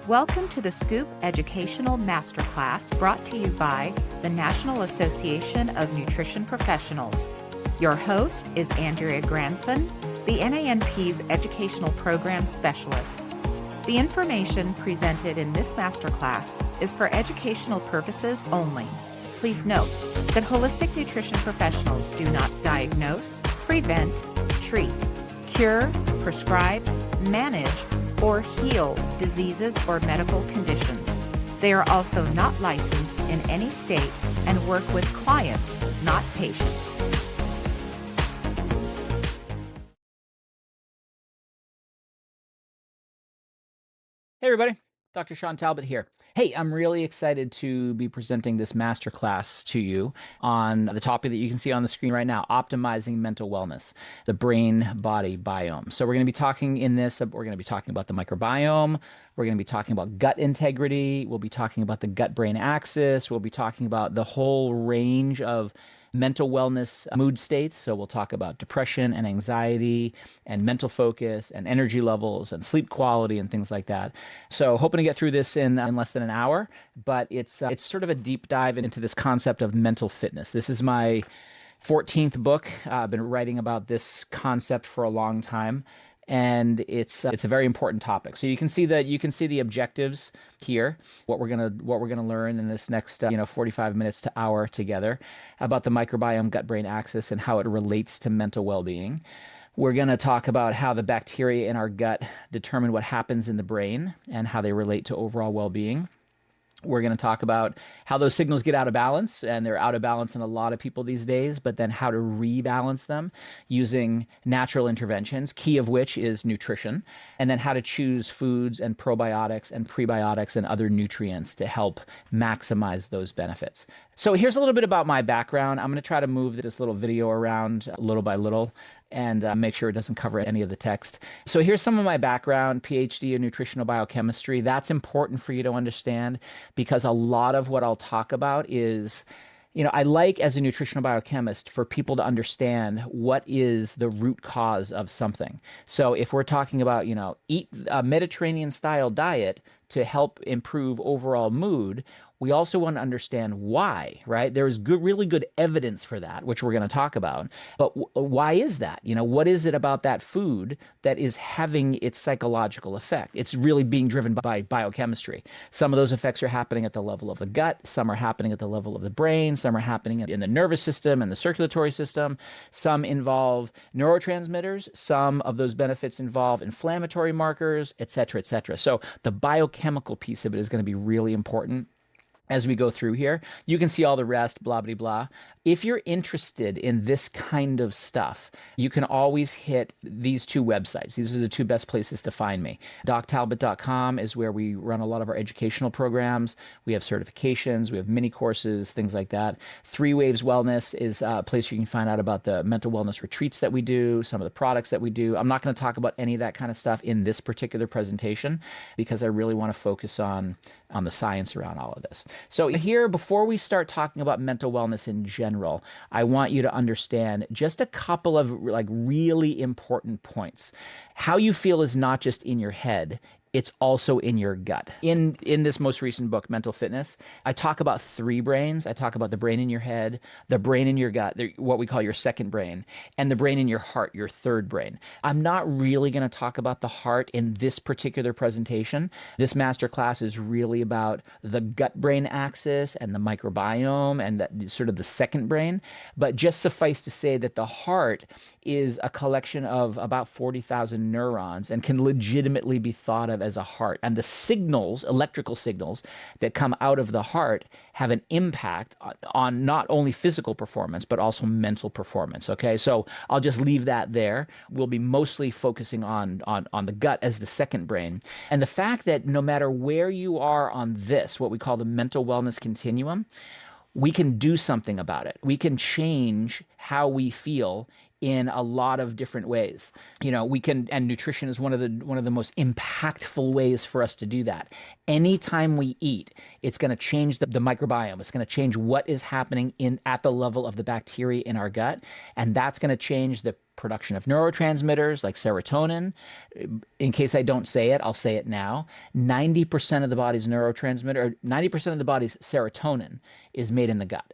Welcome to the Scoop Educational Masterclass brought to you by the National Association of Nutrition Professionals. Your host is Andrea Granson, the NANP's Educational Program Specialist. The information presented in this masterclass is for educational purposes only. Please note that holistic nutrition professionals do not diagnose, prevent, treat, cure, prescribe, manage, or heal diseases or medical conditions. They are also not licensed in any state and work with clients, not patients. Hey everybody, Dr. Shawn Talbott here. Hey, I'm really excited to be presenting this masterclass to you on the topic that you can see on the screen right now, optimizing mental wellness, the brain-body biome. So we're going to be talking in this, we're going to be talking about the microbiome, we're going to be talking about gut integrity, we'll be talking about the gut-brain axis, we'll be talking about the whole range of mental wellness mood states. So we'll talk about depression and anxiety and mental focus and energy levels and sleep quality and things like that. So hoping to get through this in less than an hour, but it's sort of a deep dive into this concept of mental fitness. This is my 14th book. I've been writing about this concept for a long time. And it's a very important topic. So you can see the objectives here, what we're gonna learn in this next 45 minutes to hour together about the microbiome gut-brain axis and how it relates to mental well-being. We're going to talk about how the bacteria in our gut determine what happens in the brain and how they relate to overall well-being. We're going to talk about how those signals get out of balance, and they're out of balance in a lot of people these days, but then how to rebalance them using natural interventions, key of which is nutrition, and then how to choose foods and probiotics and prebiotics and other nutrients to help maximize those benefits. So here's a little bit about my background. I'm going to try to move this little video around little by little and make sure it doesn't cover any of the text. So here's some of my background, PhD in Nutritional Biochemistry. That's important for you to understand because a lot of what I'll talk about is, I like as a nutritional biochemist for people to understand what is the root cause of something. So if we're talking about, eat a Mediterranean style diet to help improve overall mood, we also want to understand why, right? There is really good evidence for that, which we're going to talk about. But why is that? What is it about that food that is having its psychological effect? It's really being driven by biochemistry. Some of those effects are happening at the level of the gut. Some are happening at the level of the brain. Some are happening in the nervous system and the circulatory system. Some involve neurotransmitters. Some of those benefits involve inflammatory markers, et cetera, et cetera. So the biochemical piece of it is going to be really important as we go through here. You can see all the rest, blah, blah, blah. If you're interested in this kind of stuff, you can always hit these two websites. These are the two best places to find me. doctalbot.com is where we run a lot of our educational programs. We have certifications, we have mini courses, things like that. Three Waves Wellness is a place you can find out about the mental wellness retreats that we do, some of the products that we do. I'm not going to talk about any of that kind of stuff in this particular presentation because I really want to focus on the science around all of this. So here, before we start talking about mental wellness in general, I want you to understand just a couple of really important points. How you feel is not just in your head. It's also in your gut. In this most recent book, Mental Fitness, I talk about three brains. I talk about the brain in your head, the brain in your gut, what we call your second brain, and the brain in your heart, your third brain. I'm not really going to talk about the heart in this particular presentation. This masterclass is really about the gut-brain axis and the microbiome and sort of the second brain. But just suffice to say that the heart is a collection of about 40,000 neurons and can legitimately be thought of as a heart. And the signals, electrical signals that come out of the heart have an impact on not only physical performance, but also mental performance. Okay, so I'll just leave that there. We'll be mostly focusing on the gut as the second brain. And the fact that no matter where you are on this, what we call the mental wellness continuum, we can do something about it. We can change how we feel in a lot of different ways. We can, and nutrition is one of the most impactful ways for us to do that. Anytime we eat, it's going to change the microbiome. It's going to change what is happening at the level of the bacteria in our gut, and that's going to change the production of neurotransmitters like serotonin. In case I don't say it, I'll say it now. 90% of the body's neurotransmitter, or 90% of the body's serotonin is made in the gut.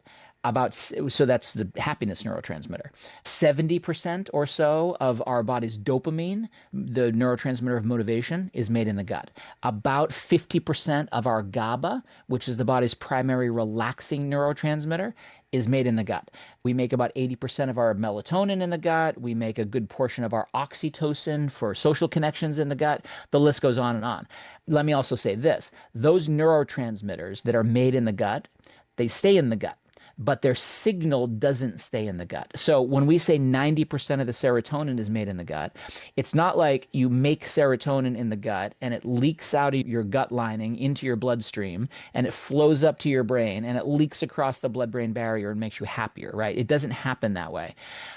So that's the happiness neurotransmitter. 70% or so of our body's dopamine, the neurotransmitter of motivation, is made in the gut. About 50% of our GABA, which is the body's primary relaxing neurotransmitter, is made in the gut. We make about 80% of our melatonin in the gut. We make a good portion of our oxytocin for social connections in the gut. The list goes on and on. Let me also say this. Those neurotransmitters that are made in the gut, they stay in the gut, but their signal doesn't stay in the gut. So when we say 90% of the serotonin is made in the gut, it's not like you make serotonin in the gut and it leaks out of your gut lining into your bloodstream and it flows up to your brain and it leaks across the blood-brain barrier and makes you happier, right? It doesn't happen that way.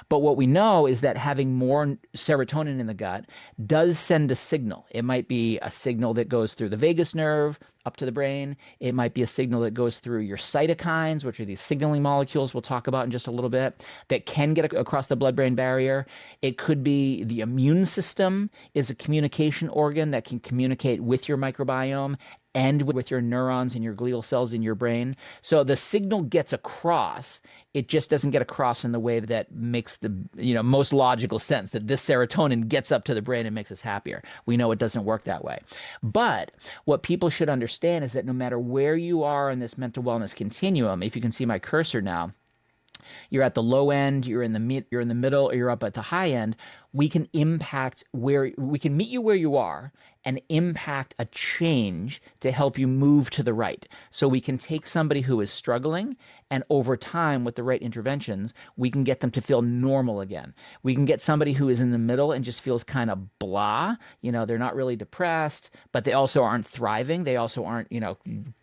But what we know is that having more serotonin in the gut does send a signal. It might be a signal that goes through the vagus nerve up to the brain. It might be a signal that goes through your cytokines, which are these signaling molecules we'll talk about in just a little bit, that can get across the blood-brain barrier. It could be the immune system is a communication organ that can communicate with your microbiome and with your neurons and your glial cells in your brain. So the signal gets across. It just doesn't get across in the way that makes the most logical sense, that this serotonin gets up to the brain and makes us happier. We know it doesn't work that way. But what people should understand is that no matter where you are in this mental wellness continuum, if you can see my cursor now, you're at the low end, you're in the middle, or you're up at the high end, we can meet you where you are and impact a change to help you move to the right. So we can take somebody who is struggling, and over time with the right interventions, we can get them to feel normal again. We can get somebody who is in the middle and just feels kind of blah. They're not really depressed, but they also aren't thriving. They also aren't,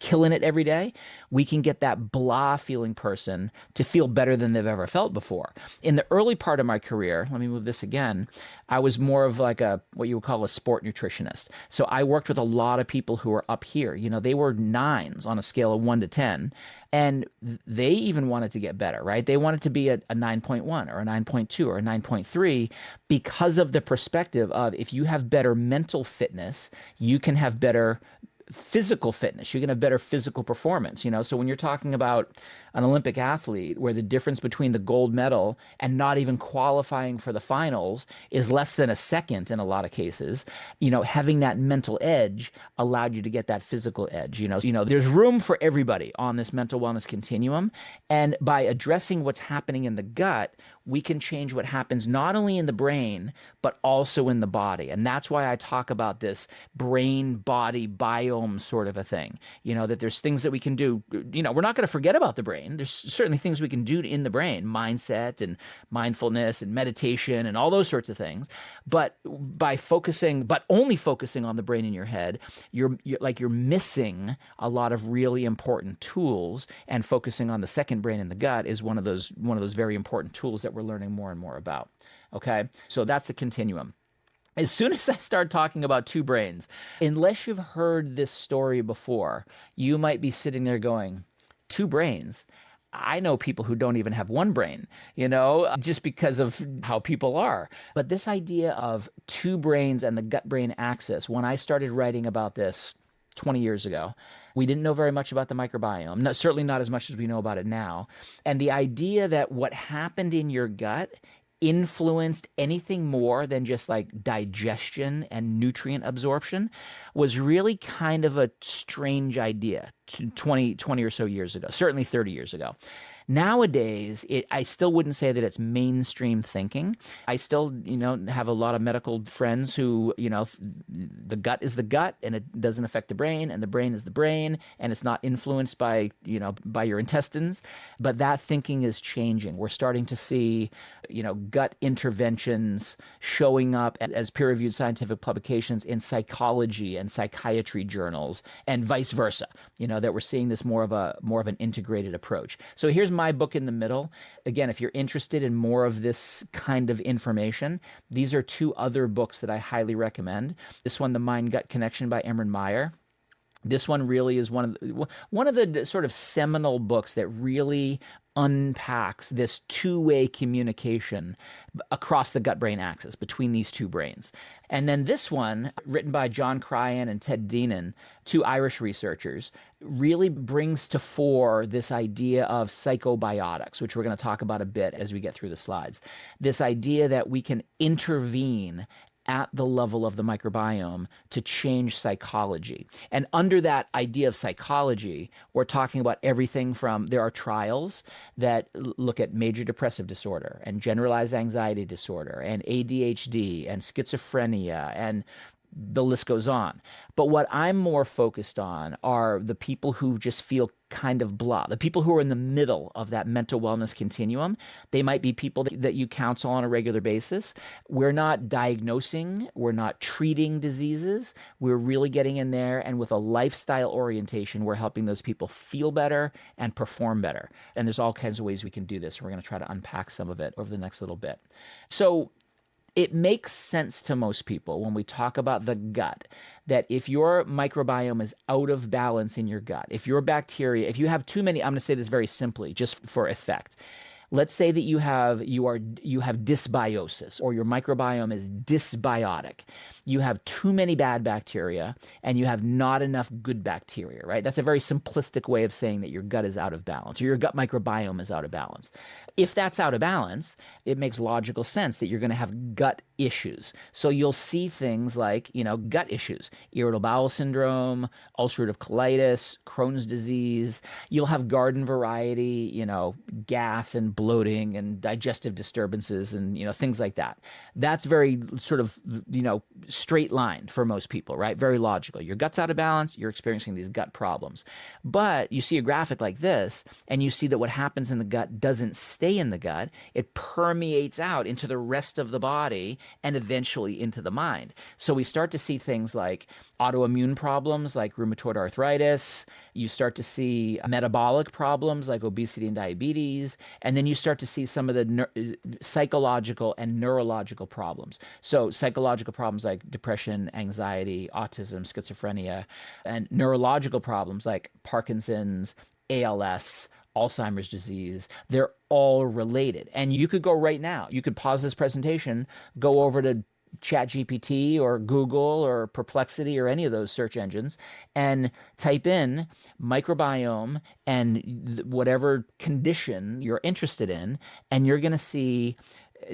killing it every day. We can get that blah feeling person to feel better than they've ever felt before. In the early part of my career, let me move this again, I was more of like what you would call a sport nutritionist. So I worked with a lot of people who were up here. They were 9s on a scale of 1 to 10. And they even wanted to get better, right? They wanted to be a 9.1 or a 9.2 or a 9.3 because of the perspective of, if you have better mental fitness, you can have better physical fitness. You can have better physical performance. So when you're talking about an Olympic athlete where the difference between the gold medal and not even qualifying for the finals is less than a second in a lot of cases, having that mental edge allowed you to get that physical edge. There's room for everybody on this mental wellness continuum. And by addressing what's happening in the gut, we can change what happens not only in the brain, but also in the body. And that's why I talk about this brain-body biome sort of a thing, that there's things that we can do. We're not going to forget about the brain. There's certainly things we can do in the brain, mindset and mindfulness and meditation and all those sorts of things. But by only focusing on the brain in your head, you're missing a lot of really important tools. And focusing on the second brain in the gut is one of those very important tools that we're learning more and more about. Okay, so that's the continuum. As soon as I start talking about 2 brains, unless you've heard this story before, you might be sitting there going, 2 brains? I know people who don't even have 1 brain, just because of how people are. But this idea of 2 brains and the gut-brain axis, when I started writing about this 20 years ago, we didn't know very much about the microbiome, certainly not as much as we know about it now. And the idea that what happened in your gut influenced anything more than just like digestion and nutrient absorption was really kind of a strange idea 20 or so years ago, certainly 30 years ago. Nowadays, I still wouldn't say that it's mainstream thinking. I still, have a lot of medical friends who, the gut is the gut and it doesn't affect the brain, and the brain is the brain and it's not influenced by your intestines. But that thinking is changing. We're starting to see, gut interventions showing up as peer-reviewed scientific publications in psychology and psychiatry journals, and vice versa. That we're seeing this more of an integrated approach. So here's my book in the middle. Again, if you're interested in more of this kind of information, these are two other books that I highly recommend. This one, The Mind-Gut Connection by Emran Meyer. This one really is one of the sort of seminal books that really unpacks this two-way communication across the gut-brain axis between these two brains. And then this one, written by John Cryan and Ted Deenan, two Irish researchers, really brings to fore this idea of psychobiotics, which we're going to talk about a bit as we get through the slides. This idea that we can intervene at the level of the microbiome to change psychology. And under that idea of psychology, we're talking about everything from, there are trials that look at major depressive disorder and generalized anxiety disorder and ADHD and schizophrenia, and the list goes on. But what I'm more focused on are the people who just feel kind of blah, the people who are in the middle of that mental wellness continuum. They might be people that you counsel on a regular basis. We're not diagnosing, we're not treating diseases. We're really getting in there, and with a lifestyle orientation, we're helping those people feel better and perform better. And there's all kinds of ways we can do this. We're going to try to unpack some of it over the next little bit. So it makes sense to most people when we talk about the gut that if your microbiome is out of balance in your gut, if your bacteria, if you have too many, I'm going to say this very simply, just for effect. Let's say that you have dysbiosis, or your microbiome is dysbiotic. You have too many bad bacteria and you have not enough good bacteria, right? That's a very simplistic way of saying that your gut is out of balance, or your gut microbiome is out of balance. If that's out of balance, it makes logical sense that you're going to have gut issues. So you'll see things like, gut issues, irritable bowel syndrome, ulcerative colitis, Crohn's disease. You'll have garden variety, gas and bloating and digestive disturbances and, things like that. That's very sort of, straight line for most people, right? Very logical. Your gut's out of balance, you're experiencing these gut problems. But you see a graphic like this, and you see that what happens in the gut doesn't stay in the gut. It permeates out into the rest of the body and eventually into the mind. So we start to see things like autoimmune problems like rheumatoid arthritis. You start to see metabolic problems like obesity and diabetes. And then you start to see some of the psychological and neurological problems. So psychological problems like depression, anxiety, autism, schizophrenia, and neurological problems like Parkinson's, ALS, Alzheimer's disease. They're all related. And you could go right now. You could pause this presentation, go over to ChatGPT or Google or Perplexity or any of those search engines and type in microbiome and whatever condition you're interested in, and you're going to see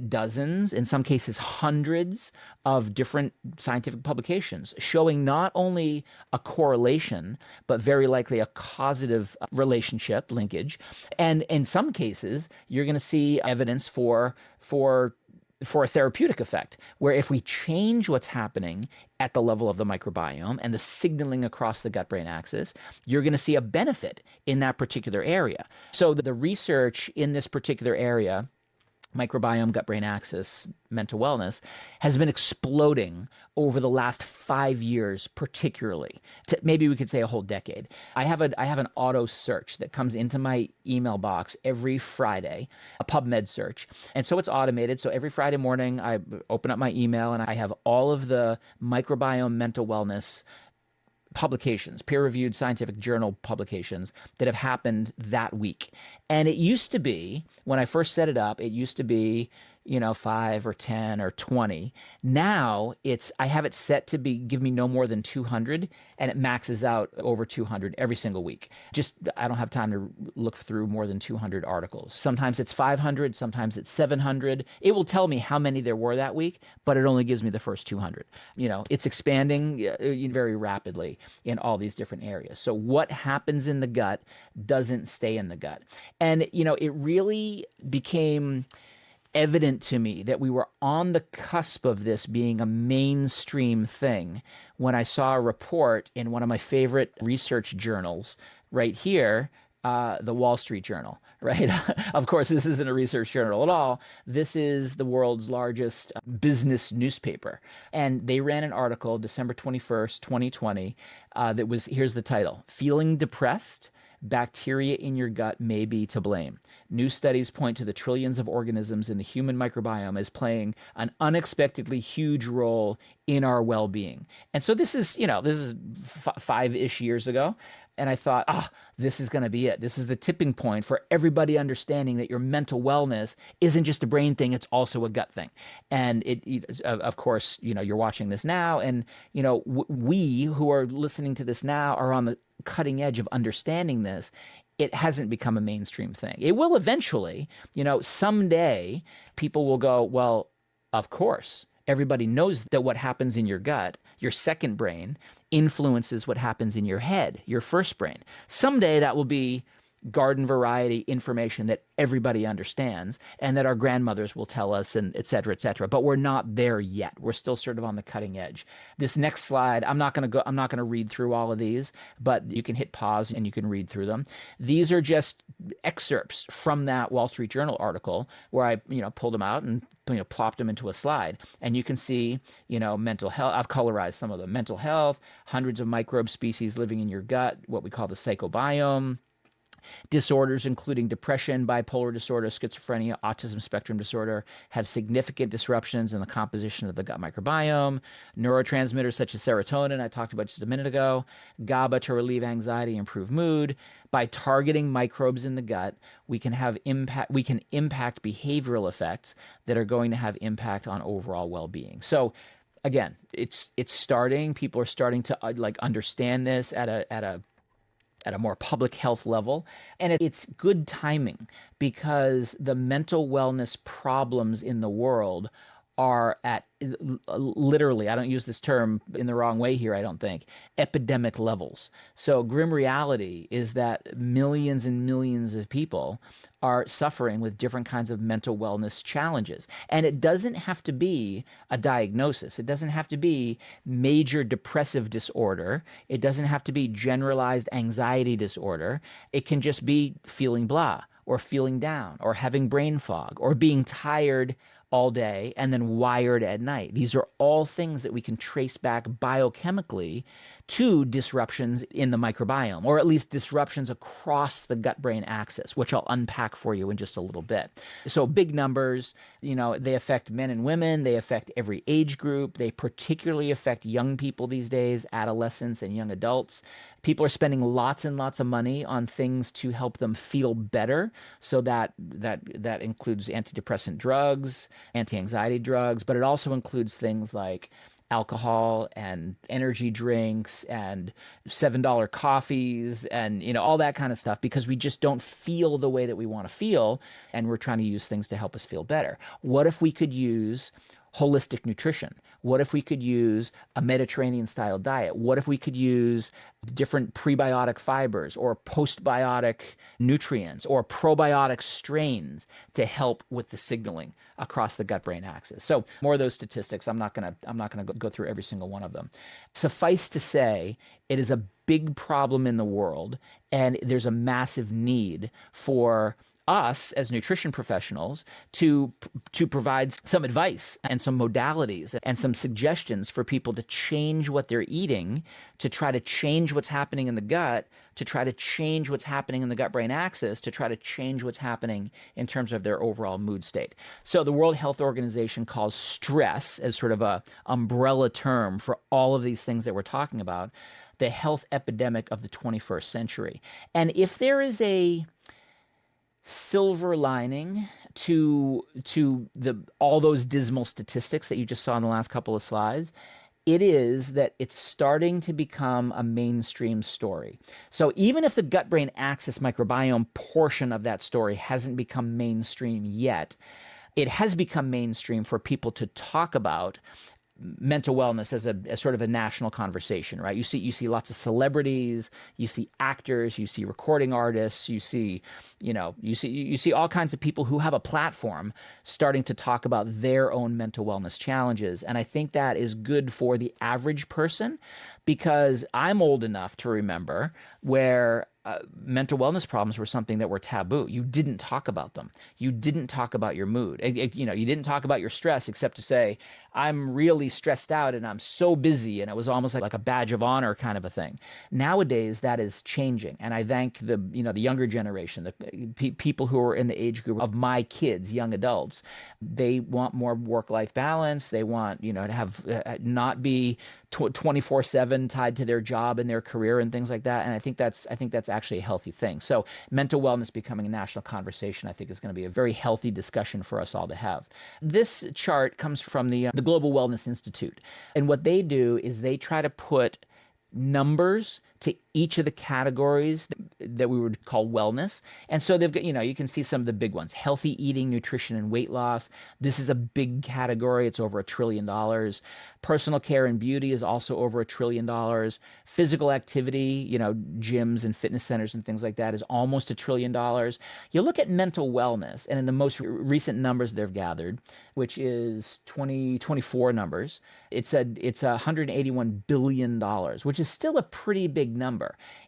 dozens, in some cases hundreds, of different scientific publications showing not only a correlation, but very likely a causative relationship, linkage. And in some cases, you're going to see evidence for a therapeutic effect, where if we change what's happening at the level of the microbiome and the signaling across the gut-brain axis, you're going to see a benefit in that particular area. So the research in this particular area, microbiome, gut-brain axis, mental wellness, has been exploding over the last 5 years, particularly. Maybe we could say a whole decade. I have an auto search that comes into my email box every Friday, a PubMed search. And so it's automated. So every Friday morning, I open up my email and I have all of the microbiome mental wellness publications, peer-reviewed scientific journal publications that have happened that week. And it used to be, when I first set it up, it used to be 5 or 10 or 20. Now I have it set to give me no more than 200, and it maxes out over 200 every single week. I don't have time to look through more than 200 articles. Sometimes it's 500, sometimes it's 700. It will tell me how many there were that week, but it only gives me the first 200. It's expanding very rapidly in all these different areas. So what happens in the gut doesn't stay in the gut. And, it really became evident to me that we were on the cusp of this being a mainstream thing when I saw a report in one of my favorite research journals right here, the Wall Street Journal, right? Of course, this isn't a research journal at all. This is the world's largest business newspaper. And they ran an article December 21st, 2020, that was, here's the title: Feeling Depressed? bacteria in your gut may be to blame. New studies point to the trillions of organisms in the human microbiome as playing an unexpectedly huge role in our well-being. And so this is, this is 5-ish years ago. And I thought, this is going to be it. This is the tipping point for everybody understanding that your mental wellness isn't just a brain thing, it's also a gut thing. And of course, you're watching this now, and we who are listening to this now are on the cutting edge of understanding this. It hasn't become a mainstream thing. It will eventually. Someday people will go, well, of course. Everybody knows that what happens in your gut, your second brain, influences what happens in your head, your first brain. Someday that will be garden variety information that everybody understands and that our grandmothers will tell us, and et cetera, et cetera. But we're not there yet. We're still sort of on the cutting edge. This next slide, I'm not going to read through all of these, but you can hit pause and you can read through them. These are just excerpts from that Wall Street Journal article where I, pulled them out and plopped them into a slide. And you can see, mental health. I've colorized some of them. Mental health, hundreds of microbe species living in your gut, what we call the psychobiome. Disorders including depression, bipolar disorder, schizophrenia, autism spectrum disorder have significant disruptions in the composition of the gut microbiome. Neurotransmitters such as serotonin, I talked about just a minute ago, GABA to relieve anxiety, improve mood. By targeting microbes in the gut, we can impact behavioral effects that are going to have impact on overall well-being. So again, it's starting. People are starting to understand this at a more public health level. And it's good timing because the mental wellness problems in the world are at literally, I don't use this term in the wrong way here, I don't think, epidemic levels. So grim reality is that millions and millions of people are suffering with different kinds of mental wellness challenges. And it doesn't have to be a diagnosis. It doesn't have to be major depressive disorder. It doesn't have to be generalized anxiety disorder. It can just be feeling blah, or feeling down, or having brain fog, or being tired all day and then wired at night. These are all things that we can trace back biochemically to disruptions in the microbiome, or at least disruptions across the gut-brain axis, which I'll unpack for you in just a little bit. So big numbers, they affect men and women, they affect every age group, they particularly affect young people these days, adolescents and young adults. People are spending lots and lots of money on things to help them feel better. So that includes antidepressant drugs, anti-anxiety drugs, but it also includes things like alcohol and energy drinks and $7 coffees and all that kind of stuff, because we just don't feel the way that we want to feel, and we're trying to use things to help us feel better. What if we could use holistic nutrition? What if we could use a Mediterranean-style diet? What if we could use different prebiotic fibers or postbiotic nutrients or probiotic strains to help with the signaling across the gut-brain axis? So more of those statistics. I'm not gonna go through every single one of them. Suffice to say, it is a big problem in the world, and there's a massive need for us as nutrition professionals to provide some advice and some modalities and some suggestions for people to change what they're eating, to try to change what's happening in the gut, to try to change what's happening in the gut-brain axis, to try to change what's happening in terms of their overall mood state. So the World Health Organization calls stress, as sort of a umbrella term for all of these things that we're talking about, the health epidemic of the 21st century. And if there is a silver lining to all those dismal statistics that you just saw in the last couple of slides, it is that it's starting to become a mainstream story. So even if the gut-brain axis microbiome portion of that story hasn't become mainstream yet, it has become mainstream for people to talk about mental wellness as sort of a national conversation, right? You see lots of celebrities, you see actors, you see recording artists, you see all kinds of people who have a platform starting to talk about their own mental wellness challenges. And I think that is good for the average person, because I'm old enough to remember where mental wellness problems were something that were taboo. You didn't talk about them. You didn't talk about your mood. You didn't talk about your stress except to say, I'm really stressed out and I'm so busy. And it was almost like a badge of honor kind of a thing. Nowadays, that is changing. And I thank the younger generation, the people who are in the age group of my kids, young adults. They want more work-life balance. They want, to have not be 24/7 tied to their job and their career and things like that. And I think that's actually a healthy thing. So mental wellness becoming a national conversation, I think, is going to be a very healthy discussion for us all to have. This chart comes from the Global Wellness Institute. And what they do is they try to put numbers to each of the categories that we would call wellness. And so they've got, you can see some of the big ones: healthy eating, nutrition, and weight loss. This is a big category. It's over $1 trillion. Personal care and beauty is also over $1 trillion. Physical activity, gyms and fitness centers and things like that, is almost $1 trillion. You look at mental wellness, and in the most recent numbers they've gathered, which is 2024 numbers, it's $181 billion, which is still a pretty big number.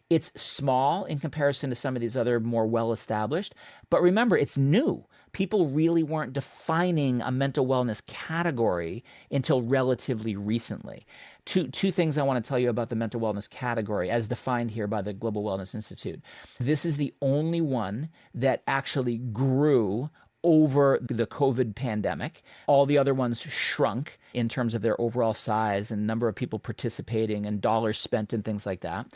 It's small in comparison to some of these other more well-established, but remember, it's new. People really weren't defining a mental wellness category until relatively recently. Two things I want to tell you about the mental wellness category as defined here by the Global Wellness Institute. This is the only one that actually grew over the COVID pandemic. All the other ones shrunk in terms of their overall size and number of people participating and dollars spent and things like that.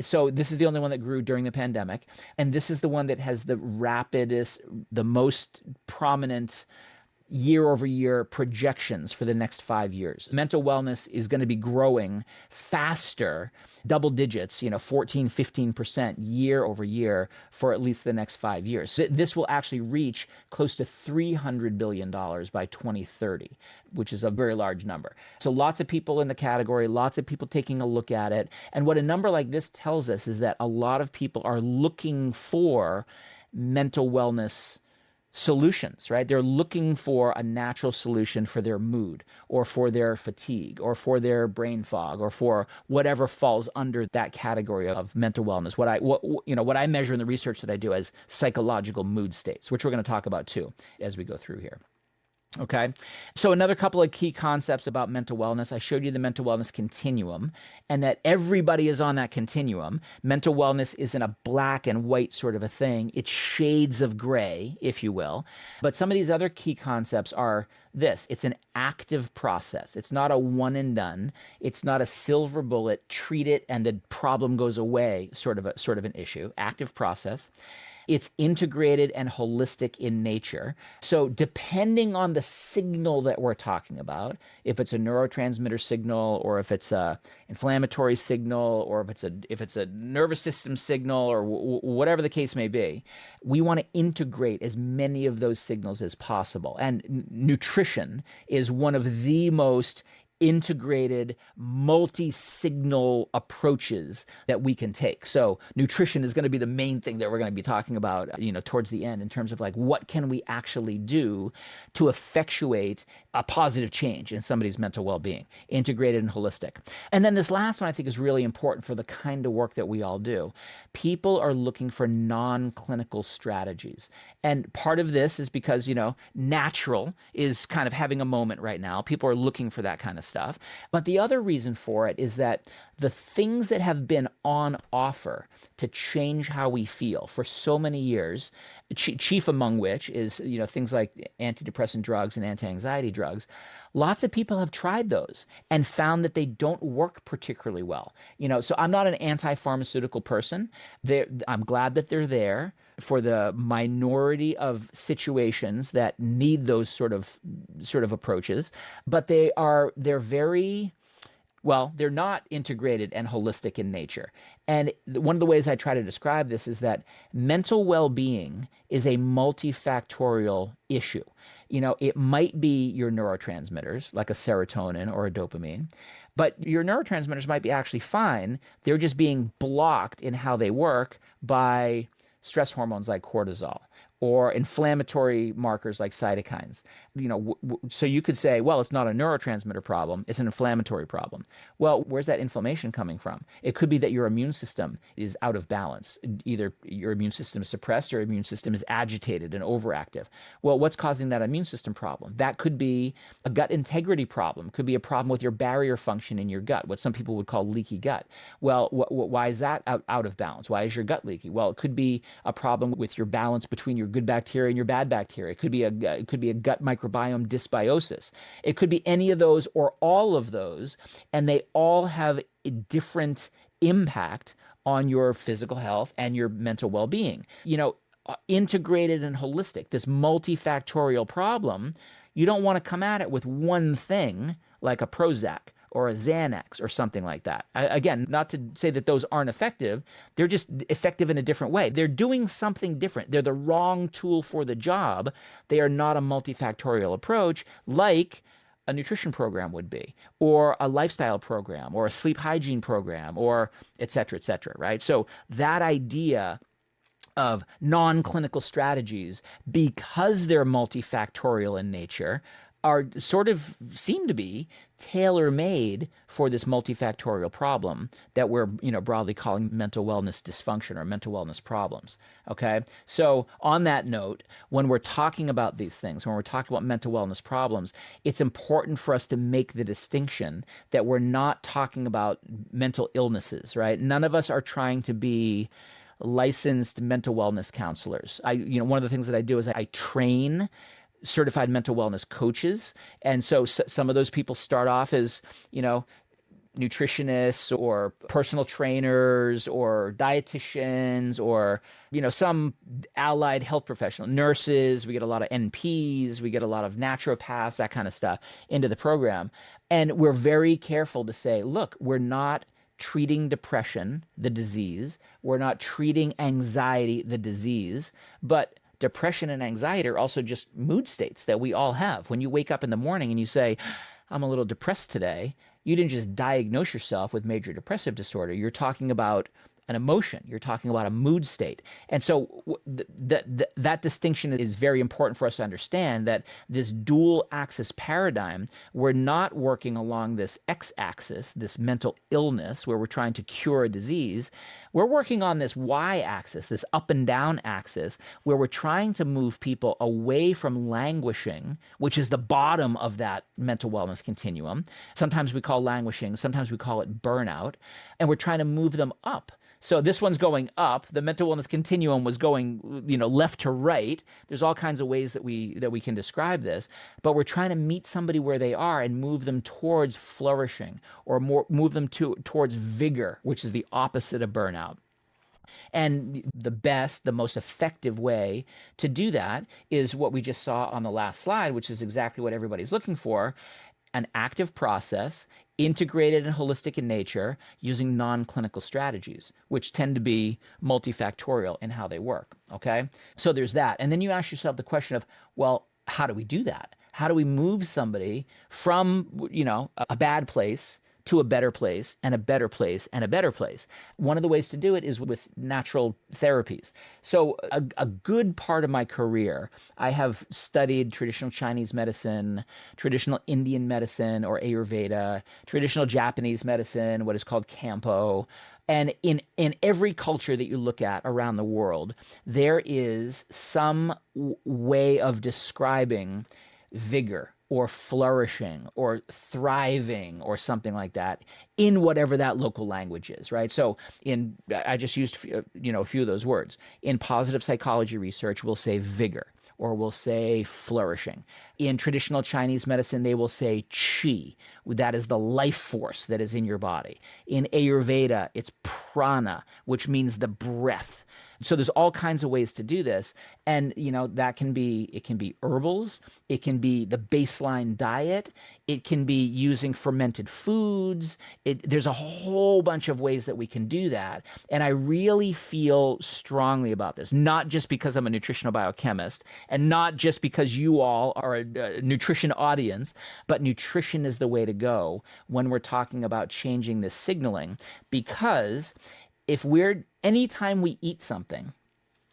So this is the only one that grew during the pandemic. And this is the one that has the rapidest, the most prominent year-over-year projections for the next 5 years. Mental wellness is going to be growing faster, double digits, 14, 15% year over year for at least the next 5 years. So this will actually reach close to $300 billion by 2030, which is a very large number. So lots of people in the category, lots of people taking a look at it. And what a number like this tells us is that a lot of people are looking for mental wellness solutions, right? They're looking for a natural solution for their mood or for their fatigue or for their brain fog or for whatever falls under that category of mental wellness. What I measure in the research that I do as psychological mood states, which we're going to talk about too as we go through here. Okay, so another couple of key concepts about mental wellness. I showed you the mental wellness continuum and that everybody is on that continuum. Mental wellness isn't a black and white sort of a thing. It's shades of gray, if you will. But some of these other key concepts are this. It's an active process. It's not a one and done. It's not a silver bullet, treat it and the problem goes away sort of an issue. Active process. It's integrated and holistic in nature. So depending on the signal that we're talking about, if it's a neurotransmitter signal or if it's a inflammatory signal or if it's a nervous system signal or whatever the case may be, we want to integrate as many of those signals as possible. And nutrition is one of the most integrated, multi-signal approaches that we can take. So nutrition is going to be the main thing that we're going to be talking about, towards the end in terms of like, what can we actually do to effectuate a positive change in somebody's mental well-being, integrated and holistic. And then this last one I think is really important for the kind of work that we all do. People are looking for non-clinical strategies. And part of this is because, natural is kind of having a moment right now. People are looking for that kind of stuff. But the other reason for it is that the things that have been on offer to change how we feel for so many years, chief among which is, things like antidepressant drugs and anti-anxiety drugs, lots of people have tried those and found that they don't work particularly well. So I'm not an anti-pharmaceutical person. I'm glad that they're there for the minority of situations that need those sort of approaches, but they're very, well, they're not integrated and holistic in nature. And one of the ways I try to describe this is that mental well-being is a multifactorial issue. It might be your neurotransmitters, like a serotonin or a dopamine, but your neurotransmitters might be actually fine. They're just being blocked in how they work by stress hormones like cortisol or inflammatory markers like cytokines. So you could say, well, it's not a neurotransmitter problem, it's an inflammatory problem. Well, where's that inflammation coming from? It could be that your immune system is out of balance. Either your immune system is suppressed or your immune system is agitated and overactive. Well, what's causing that immune system problem? That could be a gut integrity problem. It could be a problem with your barrier function in your gut, what some people would call leaky gut. Well, why is that out of balance? Why is your gut leaky? Well, it could be a problem with your balance between your good bacteria and your bad bacteria. It could be a gut microbiome dysbiosis. It could be any of those or all of those, and they all have a different impact on your physical health and your mental well-being. Integrated and holistic, this multifactorial problem, you don't want to come at it with one thing like a Prozac or a Xanax or something like that. Again, not to say that those aren't effective. They're just effective in a different way. They're doing something different. They're the wrong tool for the job. They are not a multifactorial approach like a nutrition program would be, or a lifestyle program, or a sleep hygiene program, or et cetera, right? So that idea of non-clinical strategies, because they're multifactorial in nature, are sort of seem to be tailor-made for this multifactorial problem that we're broadly calling mental wellness dysfunction or mental wellness problems. Okay, so on that note, when we're talking about these things, when we're talking about mental wellness problems, it's important for us to make the distinction that we're not talking about mental illnesses, right? None of us are trying to be licensed mental wellness counselors. One of the things that I do is I train certified mental wellness coaches. And so some of those people start off as, nutritionists or personal trainers or dietitians or, some allied health professional, nurses. We get a lot of NPs, we get a lot of naturopaths, that kind of stuff into the program. And we're very careful to say, look, we're not treating depression, the disease. We're not treating anxiety, the disease, but depression and anxiety are also just mood states that we all have. When you wake up in the morning and you say, I'm a little depressed today, you didn't just diagnose yourself with major depressive disorder. You're talking about an emotion. You're talking about a mood state. And so that distinction is very important for us to understand, that this dual axis paradigm, we're not working along this x-axis, this mental illness where we're trying to cure a disease. We're working on this y-axis, this up and down axis, where we're trying to move people away from languishing, which is the bottom of that mental wellness continuum. Sometimes we call languishing, sometimes we call it burnout, and we're trying to move them up. So this one's going up. The mental wellness continuum was going, left to right. There's all kinds of ways that we can describe this, but we're trying to meet somebody where they are and move them towards flourishing, or move them towards vigor, which is the opposite of burnout. And the most effective way to do that is what we just saw on the last slide, which is exactly what everybody's looking for: an active process, integrated and holistic in nature, using non-clinical strategies, which tend to be multifactorial in how they work, okay? So there's that. And then you ask yourself the question of, well, how do we do that? How do we move somebody from, a bad place to a better place and a better place and a better place? One of the ways to do it is with natural therapies. So a good part of my career, I have studied traditional Chinese medicine, traditional Indian medicine or Ayurveda, traditional Japanese medicine, what is called Kampo. And in every culture that you look at around the world, there is some way of describing vigor or flourishing or thriving or something like that in whatever that local language is, right? So I just used a few of those words. In positive psychology research, we'll say vigor or we'll say flourishing. In traditional Chinese medicine, they will say qi. That is the life force that is in your body. In Ayurveda, it's prana, which means the breath. So there's all kinds of ways to do this. And, it can be herbals. It can be the baseline diet. It can be using fermented foods. There's a whole bunch of ways that we can do that. And I really feel strongly about this, not just because I'm a nutritional biochemist and not just because you all are a nutrition audience, but nutrition is the way to go when we're talking about changing this signaling. Because anytime we eat something,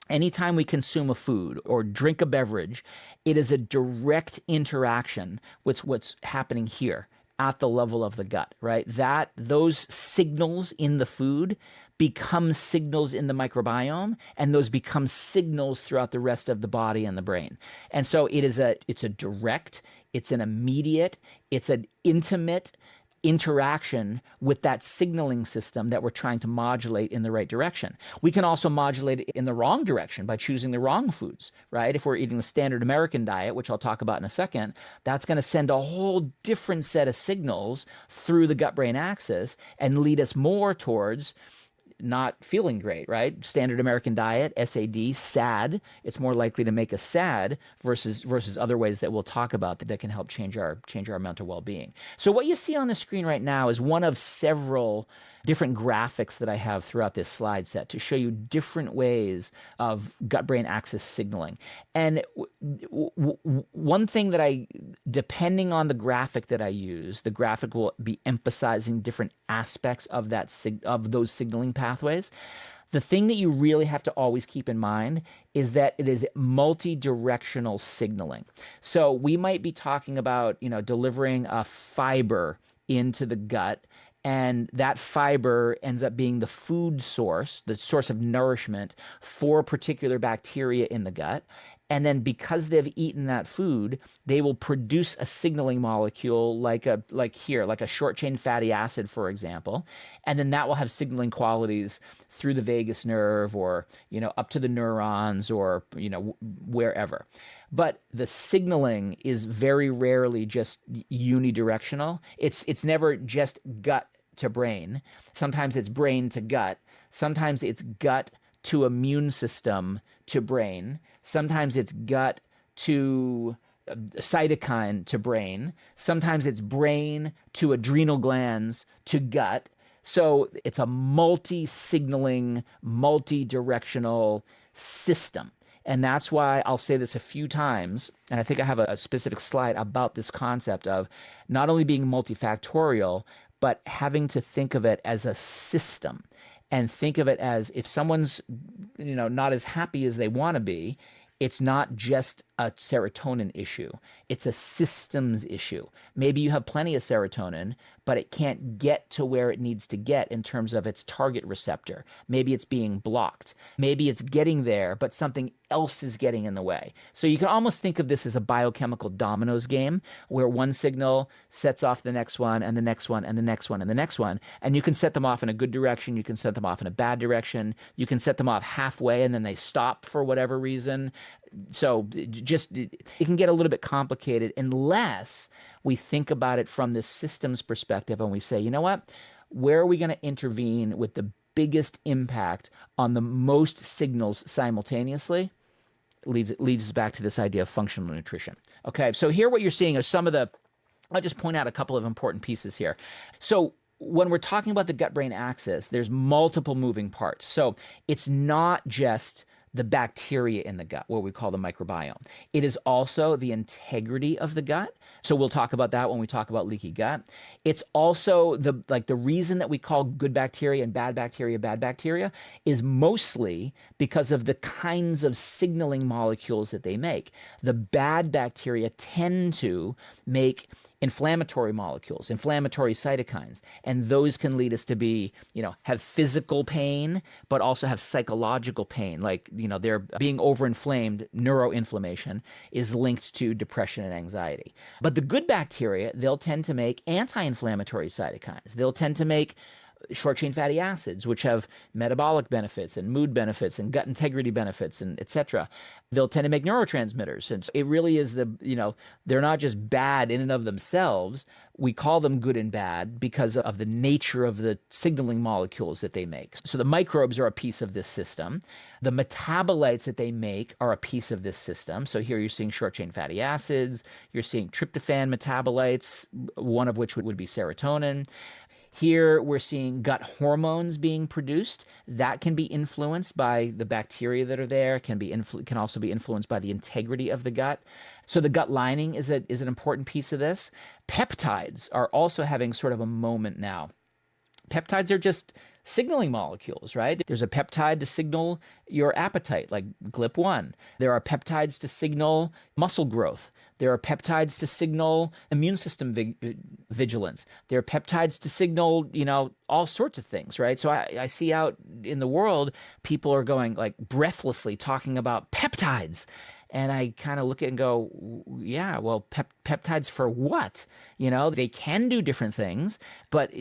anytime we consume a food or drink a beverage, it is a direct interaction with what's happening here at the level of the gut, right? That those signals in the food become signals in the microbiome, and those become signals throughout the rest of the body and the brain. And so it's a direct, it's an immediate, it's an intimate interaction with that signaling system that we're trying to modulate in the right direction. We can also modulate it in the wrong direction by choosing the wrong foods, right? If we're eating the standard American diet, which I'll talk about in a second, that's going to send a whole different set of signals through the gut-brain axis and lead us more towards not feeling great, right? Standard American diet, SAD, sad. It's more likely to make us sad versus other ways that we'll talk about that can help change our mental well-being. So what you see on the screen right now is one of several different graphics that I have throughout this slide set to show you different ways of gut-brain axis signaling. And one thing that depending on the graphic that I use, the graphic will be emphasizing different aspects of of those signaling pathways. The thing that you really have to always keep in mind is that it is multi-directional signaling. So we might be talking about, delivering a fiber into the gut, and that fiber ends up being the food source, the source of nourishment for particular bacteria in the gut. And then because they've eaten that food, they will produce a signaling molecule like a short chain fatty acid, for example. And then that will have signaling qualities through the vagus nerve or, up to the neurons or, wherever. But the signaling is very rarely just unidirectional. It's never just gut to brain. Sometimes it's brain to gut. Sometimes it's gut to immune system to brain. Sometimes it's gut to cytokine to brain. Sometimes it's brain to adrenal glands to gut. So it's a multi-signaling, multi-directional system. And that's why I'll say this a few times, and I think I have a specific slide about this concept of not only being multifactorial, but having to think of it as a system and think of it as if someone's, not as happy as they want to be, it's not just a serotonin issue. It's a systems issue. Maybe you have plenty of serotonin, but it can't get to where it needs to get in terms of its target receptor. Maybe it's being blocked. Maybe it's getting there, but something else is getting in the way. So you can almost think of this as a biochemical dominoes game where one signal sets off the next one and the next one and the next one and the next one. And you can set them off in a good direction. You can set them off in a bad direction. You can set them off halfway and then they stop for whatever reason. So it can get a little bit complicated unless we think about it from this systems perspective and we say, you know what, where are we going to intervene with the biggest impact on the most signals simultaneously? Leads us back to this idea of functional nutrition. Okay, so here what you're seeing are I'll just point out a couple of important pieces here. So when we're talking about the gut-brain axis, there's multiple moving parts. So it's not just the bacteria in the gut, what we call the microbiome. It is also the integrity of the gut. So we'll talk about that when we talk about leaky gut. It's also the reason that we call good bacteria and bad bacteria is mostly because of the kinds of signaling molecules that they make. The bad bacteria tend to make inflammatory molecules, inflammatory cytokines, and those can lead us to be, have physical pain, but also have psychological pain. Like, they're being overinflamed, neuroinflammation is linked to depression and anxiety. But the good bacteria, they'll tend to make anti-inflammatory cytokines. They'll tend to make short-chain fatty acids, which have metabolic benefits and mood benefits and gut integrity benefits and etc. They'll tend to make neurotransmitters. And so it really is they're not just bad in and of themselves. We call them good and bad because of the nature of the signaling molecules that they make. So the microbes are a piece of this system. The metabolites that they make are a piece of this system. So here you're seeing short-chain fatty acids. You're seeing tryptophan metabolites, one of which would be serotonin. Here we're seeing gut hormones being produced. That can be influenced by the bacteria that are there, can also be influenced by the integrity of the gut. So the gut lining is an important piece of this. Peptides are also having sort of a moment now. Peptides are just signaling molecules, right? There's a peptide to signal your appetite, like GLP-1. There are peptides to signal muscle growth. There are peptides to signal immune system vigilance. There are peptides to signal, all sorts of things, right? So I see out in the world, people are going like breathlessly talking about peptides. And I kind of look at it and go, yeah, well, peptides for what? They can do different things, but,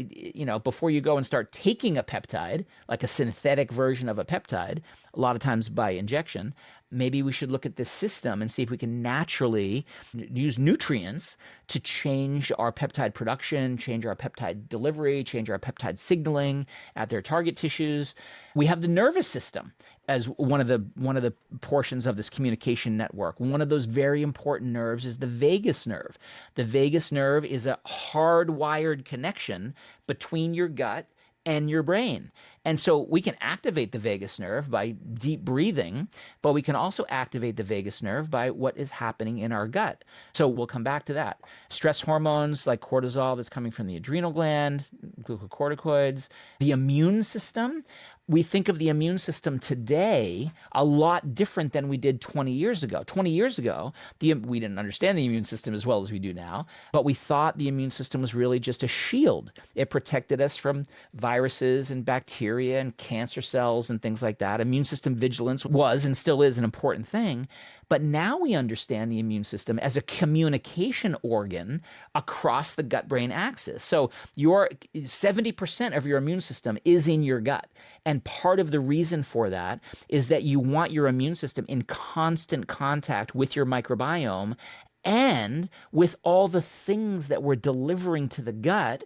before you go and start taking a peptide, like a synthetic version of a peptide, a lot of times by injection, maybe we should look at this system and see if we can naturally use nutrients to change our peptide production, change our peptide delivery, change our peptide signaling at their target tissues. We have the nervous system as one of the portions of this communication network. One of those very important nerves is the vagus nerve. The vagus nerve is a hardwired connection between your gut and your brain. And so we can activate the vagus nerve by deep breathing, but we can also activate the vagus nerve by what is happening in our gut. So we'll come back to that. Stress hormones like cortisol that's coming from the adrenal gland, glucocorticoids, the immune system. We think of the immune system today a lot different than we did 20 years ago. 20 years ago, we didn't understand the immune system as well as we do now, but we thought the immune system was really just a shield. It protected us from viruses and bacteria and cancer cells and things like that. Immune system vigilance was and still is an important thing. But now we understand the immune system as a communication organ across the gut-brain axis. So your 70% of your immune system is in your gut. And part of the reason for that is that you want your immune system in constant contact with your microbiome and with all the things that we're delivering to the gut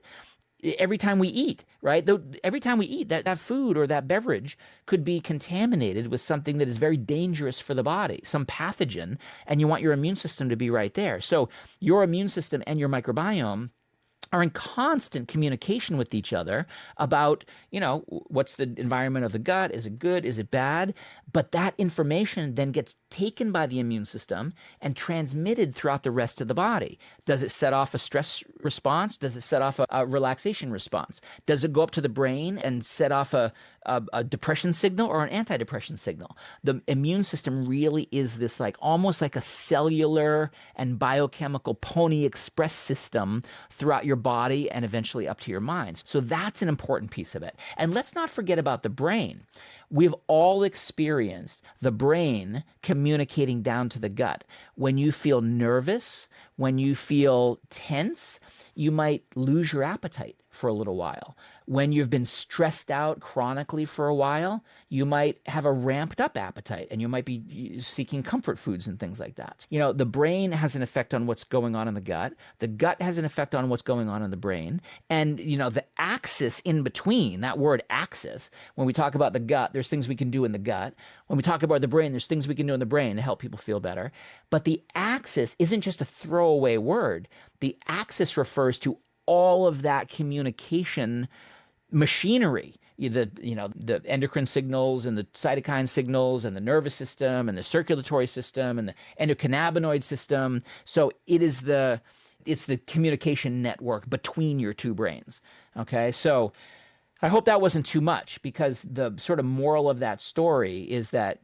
every time we eat, right? Every time we eat, that food or that beverage could be contaminated with something that is very dangerous for the body, some pathogen, and you want your immune system to be right there. So your immune system and your microbiome are in constant communication with each other about, what's the environment of the gut? Is it good? Is it bad? But that information then gets taken by the immune system and transmitted throughout the rest of the body. Does it set off a stress response? Does it set off a relaxation response? Does it go up to the brain and set off a depression signal or an antidepressant signal? The immune system really is this almost like a cellular and biochemical Pony Express system throughout your body and eventually up to your mind. So that's an important piece of it. And let's not forget about the brain. We've all experienced the brain communicating down to the gut. When you feel nervous, when you feel tense, you might lose your appetite for a little while. When you've been stressed out chronically for a while, you might have a ramped up appetite and you might be seeking comfort foods and things like that. The brain has an effect on what's going on in the gut. The gut has an effect on what's going on in the brain. And, the axis in between, that word axis, when we talk about the gut, there's things we can do in the gut. When we talk about the brain, there's things we can do in the brain to help people feel better. But the axis isn't just a throwaway word. The axis refers to all of that communication machinery, the endocrine signals and the cytokine signals and the nervous system and the circulatory system and the endocannabinoid system. So it's the communication network between your two brains. Okay, so I hope that wasn't too much, because the sort of moral of that story is that,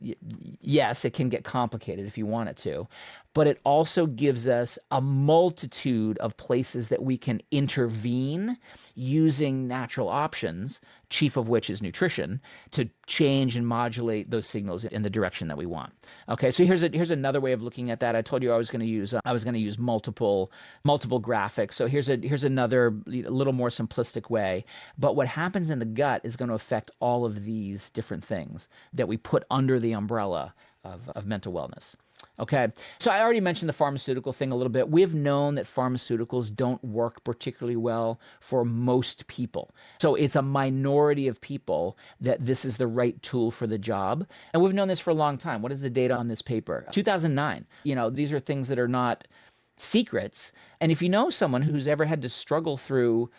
yes, it can get complicated if you want it to, but it also gives us a multitude of places that we can intervene using natural options, chief of which is nutrition, to change and modulate those signals in the direction that we want. Okay, so here's another way of looking at that. I told you I was going to use multiple graphics. So here's another little more simplistic way. But what happens in the gut is going to affect all of these different things that we put under the umbrella of mental wellness. Okay, so I already mentioned the pharmaceutical thing a little bit. We've known that pharmaceuticals don't work particularly well for most people. So it's a minority of people that this is the right tool for the job. And we've known this for a long time. What is the data on this paper? 2009. These are things that are not secrets. And if you know someone who's ever had to struggle through,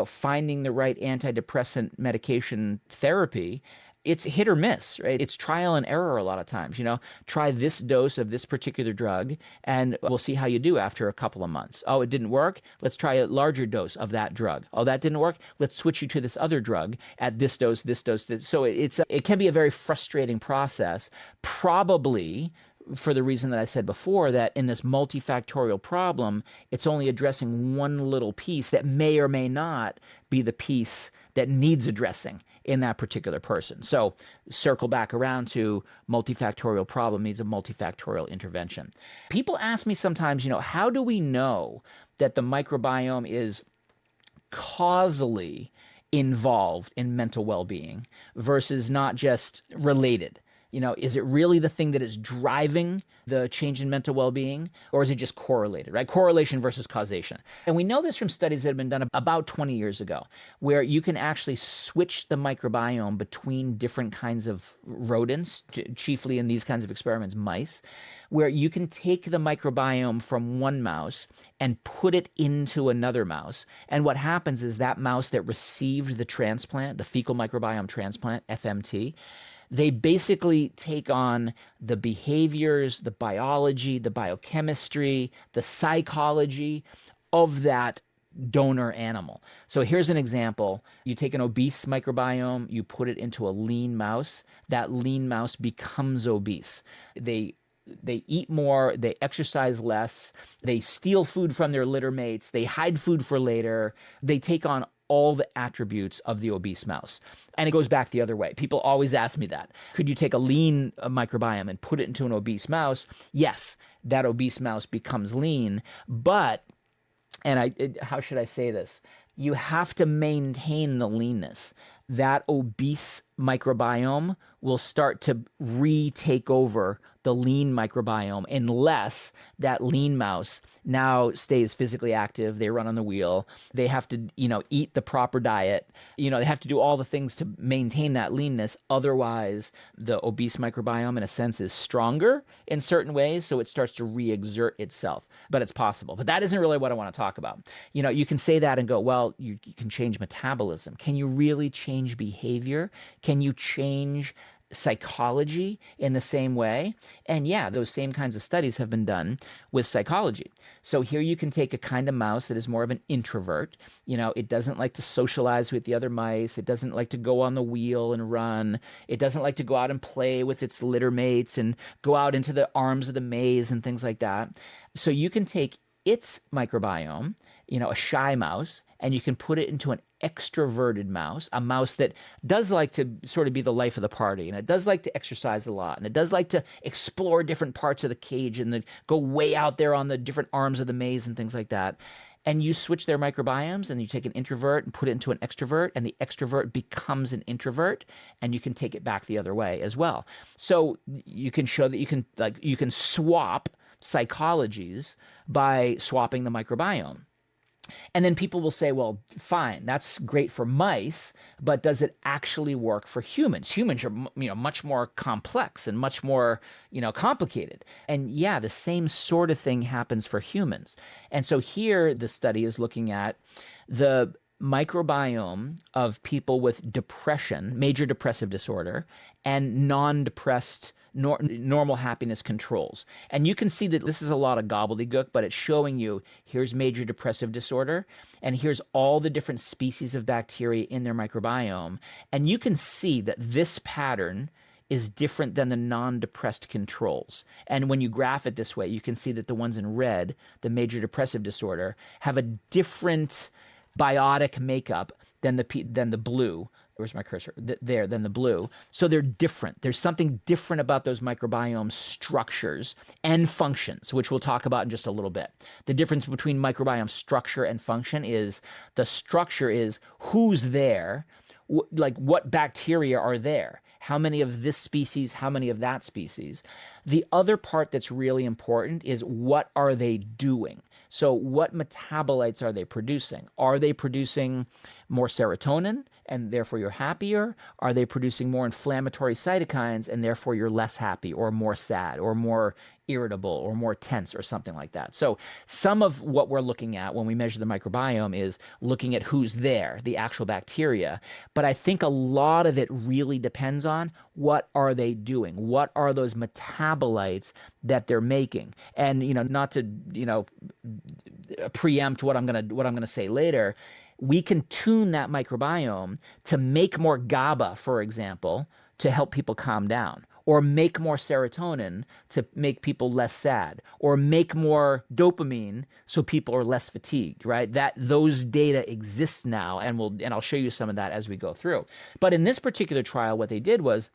finding the right antidepressant medication therapy, it's hit or miss, right? It's trial and error a lot of times. Try this dose of this particular drug and we'll see how you do after a couple of months. Oh, it didn't work. Let's try a larger dose of that drug. Oh, that didn't work. Let's switch you to this other drug at this dose, this dose. So it can be a very frustrating process, probably for the reason that I said before, that in this multifactorial problem, it's only addressing one little piece that may or may not be the piece that needs addressing in that particular person. So circle back around to multifactorial problem needs a multifactorial intervention. People ask me sometimes, how do we know that the microbiome is causally involved in mental well-being versus not just related? Is it really the thing that is driving the change in mental well-being, or is it just correlated, right? Correlation versus causation. And we know this from studies that have been done about 20 years ago, where you can actually switch the microbiome between different kinds of rodents, chiefly in these kinds of experiments, mice, where you can take the microbiome from one mouse and put it into another mouse. And what happens is that mouse that received the transplant, the fecal microbiome transplant, FMT, they basically take on the behaviors, the biology, the biochemistry, the psychology of that donor animal. So here's an example. You take an obese microbiome, you put it into a lean mouse. That lean mouse becomes obese. They eat more, they exercise less, they steal food from their litter mates, they hide food for later, they take on all the attributes of the obese mouse. And it goes back the other way. People always ask me that. Could you take a lean microbiome and put it into an obese mouse? Yes, that obese mouse becomes lean, but, how should I say this? You have to maintain the leanness. That obese microbiome will start to retake over the lean microbiome unless that lean mouse now stays physically active. They run on the wheel. They have to, eat the proper diet. They have to do all the things to maintain that leanness. Otherwise, the obese microbiome, in a sense, is stronger in certain ways, so it starts to re-exert itself. But it's possible. But that isn't really what I want to talk about. You can say that and go, well, you can change metabolism. Can you really change behavior? Can you change psychology in the same way? And yeah, those same kinds of studies have been done with psychology. So here you can take a kind of mouse that is more of an introvert. It doesn't like to socialize with the other mice. It doesn't like to go on the wheel and run. It doesn't like to go out and play with its litter mates and go out into the arms of the maze and things like that. So you can take its microbiome, a shy mouse, and you can put it into an extroverted mouse, a mouse that does like to sort of be the life of the party, and it does like to exercise a lot, and it does like to explore different parts of the cage and go way out there on the different arms of the maze and things like that. And you switch their microbiomes, and you take an introvert and put it into an extrovert, and the extrovert becomes an introvert, and you can take it back the other way as well. So you can show that you can swap psychologies by swapping the microbiome. And then people will say, well, fine, that's great for mice, but does it actually work for humans? Humans are, much more complex and much more, complicated. And yeah, the same sort of thing happens for humans. And so here the study is looking at the microbiome of people with depression, major depressive disorder, and non-depressed normal happiness controls. And you can see that this is a lot of gobbledygook, but it's showing you here's major depressive disorder, and here's all the different species of bacteria in their microbiome. And you can see that this pattern is different than the non-depressed controls. And when you graph it this way, you can see that the ones in red, the major depressive disorder, have a different biotic makeup than the blue. Where's my cursor? There, than the blue. So they're different. There's something different about those microbiome structures and functions, which we'll talk about in just a little bit. The difference between microbiome structure and function is the structure is who's there, like what bacteria are there, how many of this species, how many of that species. The other part that's really important is what are they doing? So what metabolites are they producing? Are they producing more serotonin and therefore you're happier? Are they producing more inflammatory cytokines and therefore you're less happy or more sad or more irritable or more tense or something like that? So some of what we're looking at when we measure the microbiome is looking at who's there, the actual bacteria. But I think a lot of it really depends on what are they doing? What are those metabolites that they're making? And, not to, preempt what I'm gonna say later, we can tune that microbiome to make more GABA, for example, to help people calm down, or make more serotonin to make people less sad, or make more dopamine so people are less fatigued, right? Those data exist now, and I'll show you some of that as we go through. But in this particular trial, what they did was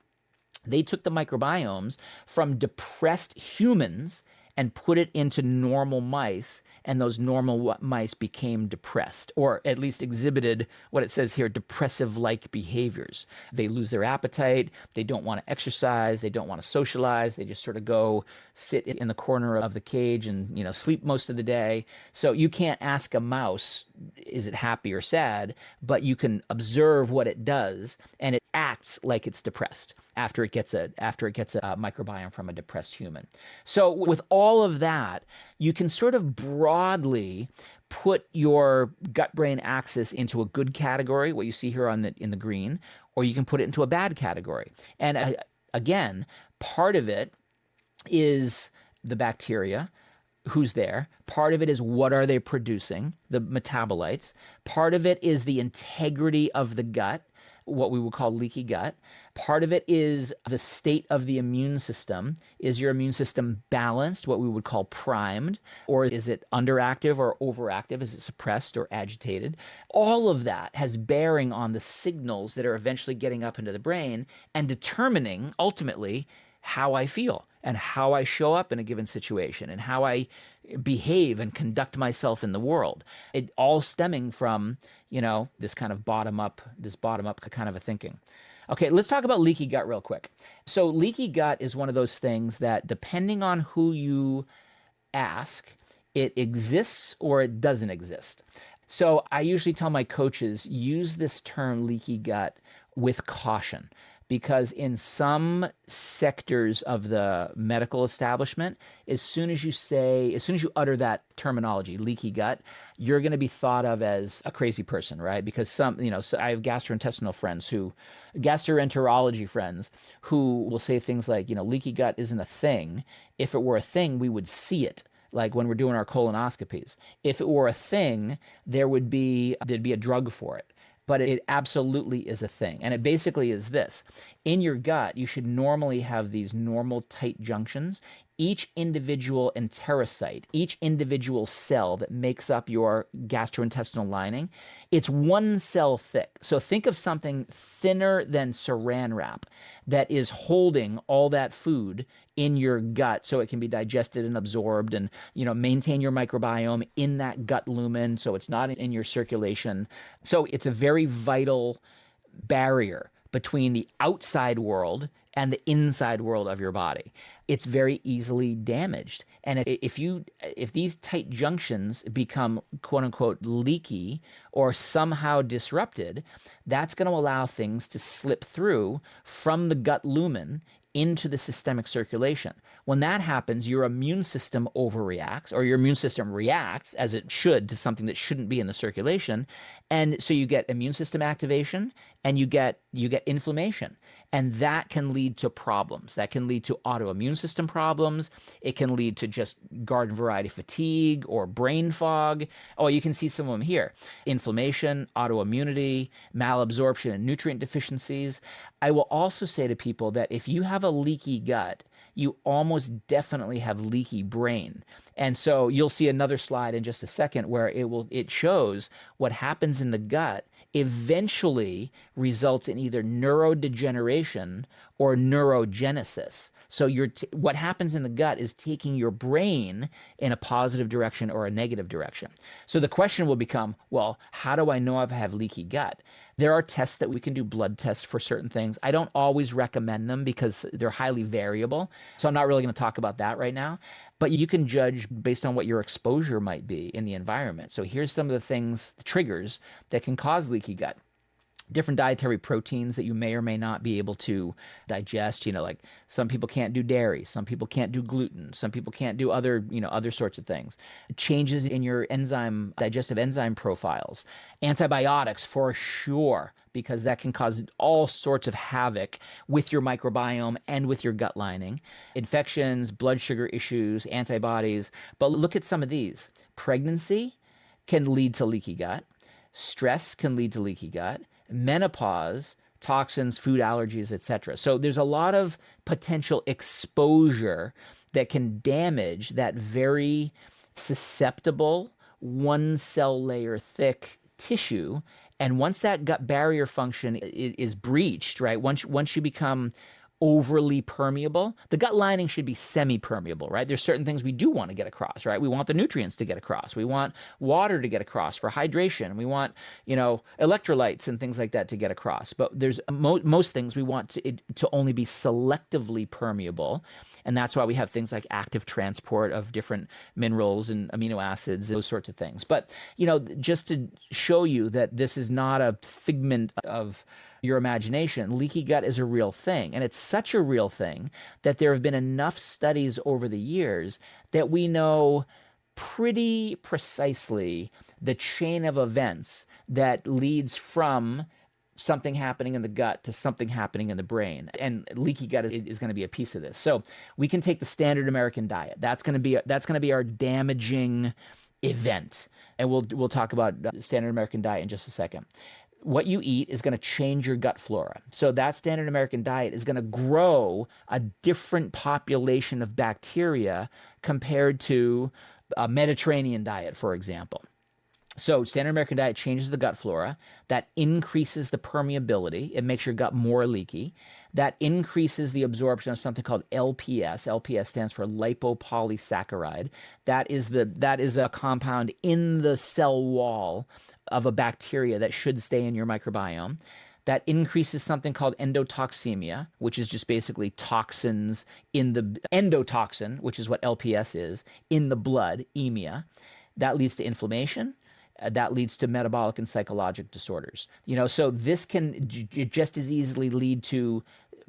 they took the microbiomes from depressed humans and put it into normal mice, and those normal mice became depressed, or at least exhibited what it says here, depressive-like behaviors. They lose their appetite, they don't want to exercise, they don't want to socialize, they just sort of go sit in the corner of the cage and sleep most of the day. So you can't ask a mouse, is it happy or sad, but you can observe what it does, and it acts like it's depressed after it gets a microbiome from a depressed human. So with all of that, you can sort of broadly put your gut-brain axis into a good category, what you see here in the green, or you can put it into a bad category. And again, part of it is the bacteria, who's there. Part of it is what are they producing, the metabolites. Part of it is the integrity of the gut, what we would call leaky gut. Part of it is the state of the immune system. Is your immune system balanced, what we would call primed? Or is it underactive or overactive? Is it suppressed or agitated? All of that has bearing on the signals that are eventually getting up into the brain and determining, ultimately, how I feel and how I show up in a given situation and how I behave and conduct myself in the world. It all stemming from, this kind of bottom up kind of a thinking. Okay, let's talk about leaky gut real quick. So leaky gut is one of those things that, depending on who you ask, it exists or it doesn't exist. So I usually tell my coaches, use this term leaky gut with caution, because in some sectors of the medical establishment, as soon as you utter that terminology, leaky gut, you're going to be thought of as a crazy person, right? Because so I have gastroenterology friends who will say things like, leaky gut isn't a thing. If it were a thing, we would see it. Like when we're doing our colonoscopies. If it were a thing, there'd be a drug for it. But it absolutely is a thing. And it basically is this. In your gut, you should normally have these normal tight junctions. Each individual enterocyte, each individual cell that makes up your gastrointestinal lining, it's one cell thick. So think of something thinner than saran wrap that is holding all that food in your gut so it can be digested and absorbed and, maintain your microbiome in that gut lumen so it's not in your circulation. So it's a very vital barrier between the outside world and the inside world of your body. It's very easily damaged. And if these tight junctions become quote unquote leaky or somehow disrupted, that's going to allow things to slip through from the gut lumen into the systemic circulation. When that happens, your immune system overreacts, or your immune system reacts as it should to something that shouldn't be in the circulation. And so you get immune system activation and you get inflammation. And that can lead to problems. That can lead to autoimmune system problems. It can lead to just garden variety fatigue or brain fog. Oh, you can see some of them here. Inflammation, autoimmunity, malabsorption, and nutrient deficiencies. I will also say to people that if you have a leaky gut, you almost definitely have leaky brain. And so you'll see another slide in just a second where it shows what happens in the gut eventually results in either neurodegeneration or neurogenesis. So what happens in the gut is taking your brain in a positive direction or a negative direction. So the question will become, well, how do I know if I have leaky gut? There are tests that we can do, blood tests for certain things. I don't always recommend them because they're highly variable. So I'm not really going to talk about that right now. But you can judge based on what your exposure might be in the environment. So here's some of the things, the triggers that can cause leaky gut. different dietary proteins that you may or may not be able to digest. Like some people can't do dairy, some people can't do gluten, some people can't do other sorts of things. Changes in your digestive enzyme profiles, antibiotics for sure, because that can cause all sorts of havoc with your microbiome and with your gut lining. Infections, blood sugar issues, antibodies. But look at some of these. Pregnancy can lead to leaky gut. Stress can lead to leaky gut. Menopause, toxins, food allergies, etc. So there's a lot of potential exposure that can damage that very susceptible, one cell layer thick tissue. And once that gut barrier function is breached, right? Once you become overly permeable, the gut lining should be semi-permeable, right? There's certain things we do want to get across, right? We want the nutrients to get across. We want water to get across for hydration. We want, electrolytes and things like that to get across. But there's most things we want to only be selectively permeable. And that's why we have things like active transport of different minerals and amino acids, those sorts of things. But, just to show you that this is not a figment of your imagination, leaky gut is a real thing. And it's such a real thing that there have been enough studies over the years that we know pretty precisely the chain of events that leads from something happening in the gut to something happening in the brain. And leaky gut is going to be a piece of this. So we can take the standard American diet. That's going to be our damaging event. And we'll talk about standard American diet in just a second. What you eat is going to change your gut flora. So that standard American diet is going to grow a different population of bacteria compared to a Mediterranean diet, for example. So standard American diet changes the gut flora. That increases the permeability. It makes your gut more leaky. That increases the absorption of something called LPS. LPS stands for lipopolysaccharide. That is a compound in the cell wall of a bacteria that should stay in your microbiome. That increases something called endotoxemia, which is just basically toxins in the endotoxin, which is what LPS is, in the blood, emia. That leads to inflammation. That leads to metabolic and psychological disorders. So this can just as easily lead to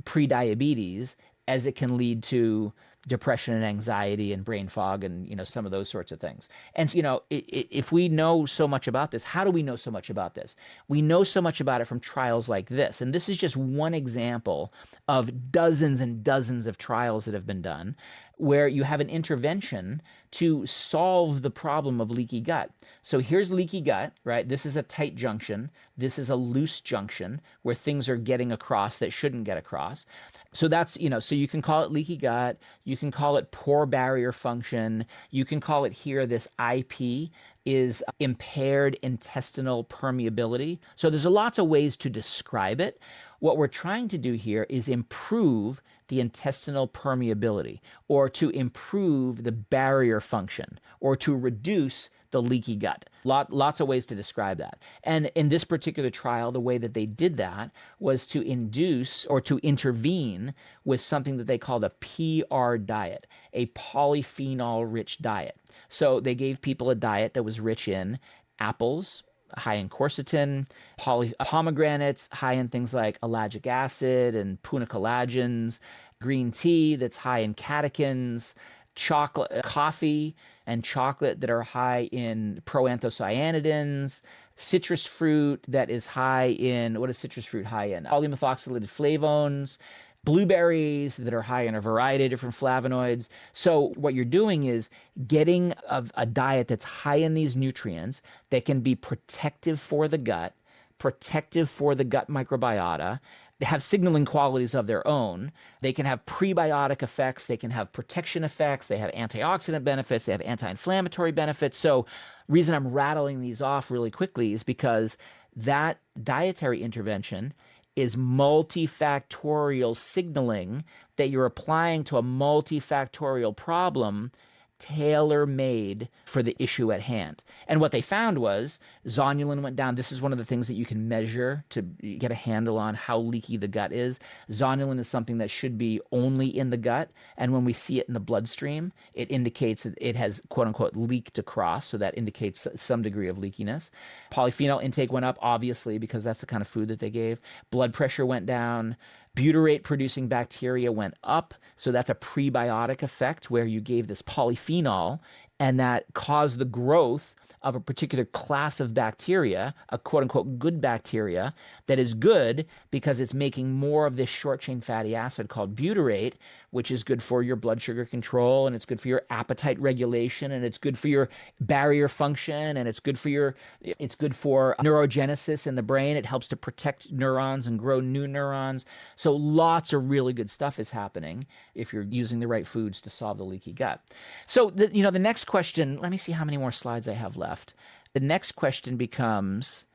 prediabetes as it can lead to depression and anxiety and brain fog and some of those sorts of things. And if we know so much about this, how do we know so much about this? We know so much about it from trials like this. And this is just one example of dozens and dozens of trials that have been done where you have an intervention to solve the problem of leaky gut. So here's leaky gut, right? This is a tight junction. This is a loose junction where things are getting across that shouldn't get across. So that's, so you can call it leaky gut. You can call it poor barrier function. You can call it here, this IP is impaired intestinal permeability. So there's lots of ways to describe it. What we're trying to do here is improve the intestinal permeability, or to improve the barrier function, or to reduce the leaky gut. Lots of ways to describe that. And in this particular trial, the way that they did that was to induce or to intervene with something that they called a PR diet, a polyphenol-rich diet. So they gave people a diet that was rich in apples, high in quercetin, pomegranates, high in things like ellagic acid and punicolagens, green tea that's high in catechins, chocolate, coffee and chocolate that are high in proanthocyanidins, citrus fruit that is high in, what is citrus fruit high in? Polymethoxylated flavones, blueberries that are high in a variety of different flavonoids. So what you're doing is getting a diet that's high in these nutrients that can be protective for the gut microbiota. They have signaling qualities of their own. They can have prebiotic effects. They can have protection effects. They have antioxidant benefits. They have anti-inflammatory benefits. So reason I'm rattling these off really quickly is because that dietary intervention is multifactorial signaling that you're applying to a multifactorial problem tailor-made for the issue at hand. And what they found was zonulin went down. This is one of the things that you can measure to get a handle on how leaky the gut is. Zonulin is something that should be only in the gut, and when we see it in the bloodstream, it indicates that it has quote-unquote leaked across, so that indicates some degree of leakiness. Polyphenol intake went up, obviously, because that's the kind of food that they gave. Blood pressure went down. Butyrate-producing bacteria went up, so that's a prebiotic effect where you gave this polyphenol, and that caused the growth of a particular class of bacteria, a quote-unquote good bacteria, that is good because it's making more of this short-chain fatty acid called butyrate, which is good for your blood sugar control, and it's good for your appetite regulation, and it's good for your barrier function, and it's good for neurogenesis in the brain. It helps to protect neurons and grow new neurons. So lots of really good stuff is happening if you're using the right foods to solve the leaky gut. So the next question, let me see how many more slides I have left. The next question becomes,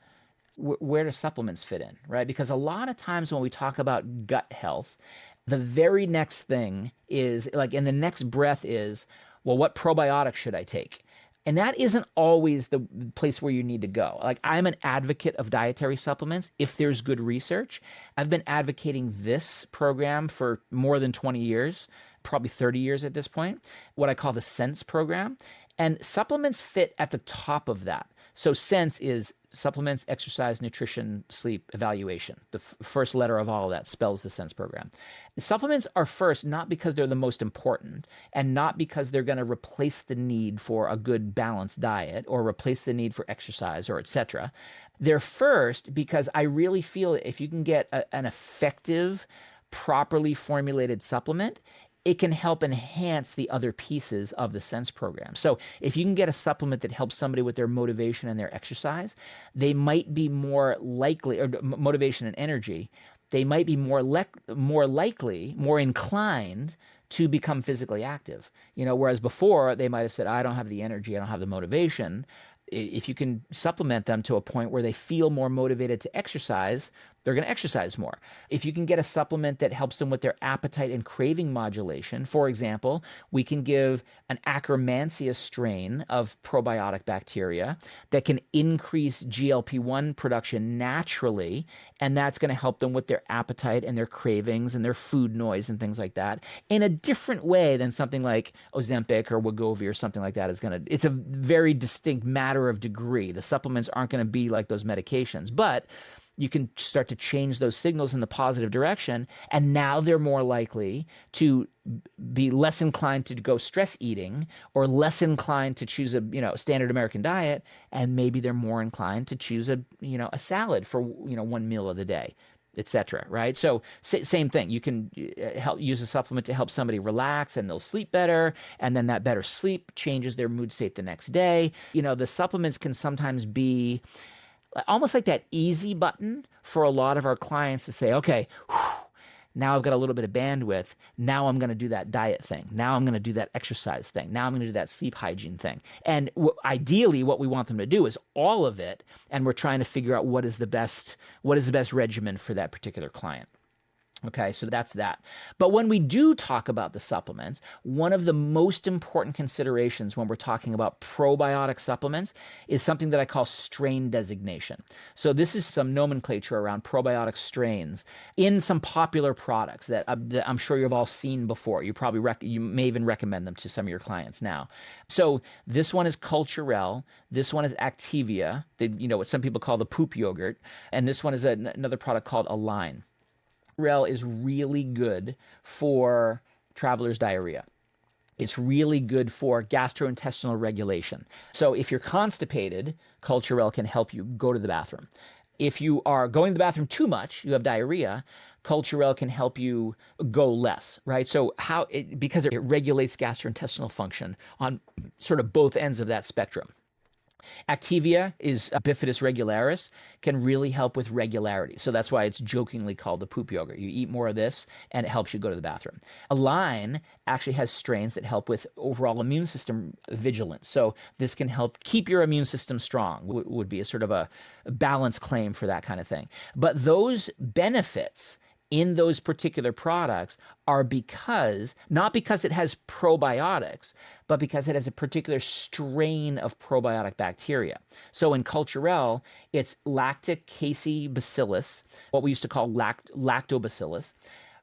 where do supplements fit in, right? Because a lot of times when we talk about gut health, the very next thing is, like, in the next breath is, well, what probiotics should I take? And that isn't always the place where you need to go. Like, I'm an advocate of dietary supplements if there's good research. I've been advocating this program for more than 20 years, probably 30 years at this point, what I call the SENSE program. And supplements fit at the top of that. So SENSE is supplements, exercise, nutrition, sleep, evaluation. The first letter of all of that spells the SENSE program. The supplements are first not because they're the most important and not because they're going to replace the need for a good balanced diet or replace the need for exercise or etc. They're first because I really feel if you can get an effective, properly formulated supplement, it can help enhance the other pieces of the SENSE program. So if you can get a supplement that helps somebody with their motivation and their exercise, they might be more likely, or motivation and energy, they might be more likely, more inclined to become physically active. Whereas before they might have said, I don't have the energy, I don't have the motivation. If you can supplement them to a point where they feel more motivated to exercise, they're going to exercise more. If you can get a supplement that helps them with their appetite and craving modulation, for example, we can give an Akkermansia strain of probiotic bacteria that can increase GLP-1 production naturally, and that's going to help them with their appetite and their cravings and their food noise and things like that in a different way than something like Ozempic or Wegovy or something like that is going to. It's a very distinct matter of degree. The supplements aren't going to be like those medications, but you can start to change those signals in the positive direction, and now they're more likely to be less inclined to go stress eating or less inclined to choose a standard American diet, and maybe they're more inclined to choose a salad for one meal of the day, etc. Right? So same thing. You can use a supplement to help somebody relax, and they'll sleep better, and then that better sleep changes their mood state the next day. The supplements can sometimes be almost like that easy button for a lot of our clients to say, okay, now I've got a little bit of bandwidth. Now I'm going to do that diet thing. Now I'm going to do that exercise thing. Now I'm going to do that sleep hygiene thing. And ideally, what we want them to do is all of it. And we're trying to figure out what is the best regimen for that particular client. Okay, so that's that. But when we do talk about the supplements, one of the most important considerations when we're talking about probiotic supplements is something that I call strain designation. So this is some nomenclature around probiotic strains in some popular products that I'm sure you've all seen before. You may even recommend them to some of your clients now. So this one is Culturelle. This one is Activia, what some people call the poop yogurt. And this one is another product called Align. Culturelle is really good for traveler's diarrhea. It's really good for gastrointestinal regulation. So if you're constipated, Culturelle can help you go to the bathroom. If you are going to the bathroom too much, you have diarrhea, Culturelle can help you go less, right? So because it regulates gastrointestinal function on sort of both ends of that spectrum. Activia is bifidus regularis, can really help with regularity. So that's why it's jokingly called the poop yogurt. You eat more of this and it helps you go to the bathroom. Align actually has strains that help with overall immune system vigilance. So this can help keep your immune system strong, would be a sort of a balance claim for that kind of thing. But those benefits in those particular products are not because it has probiotics, but because it has a particular strain of probiotic bacteria. So in Culturelle, it's lactic casei what we used to call lactobacillus.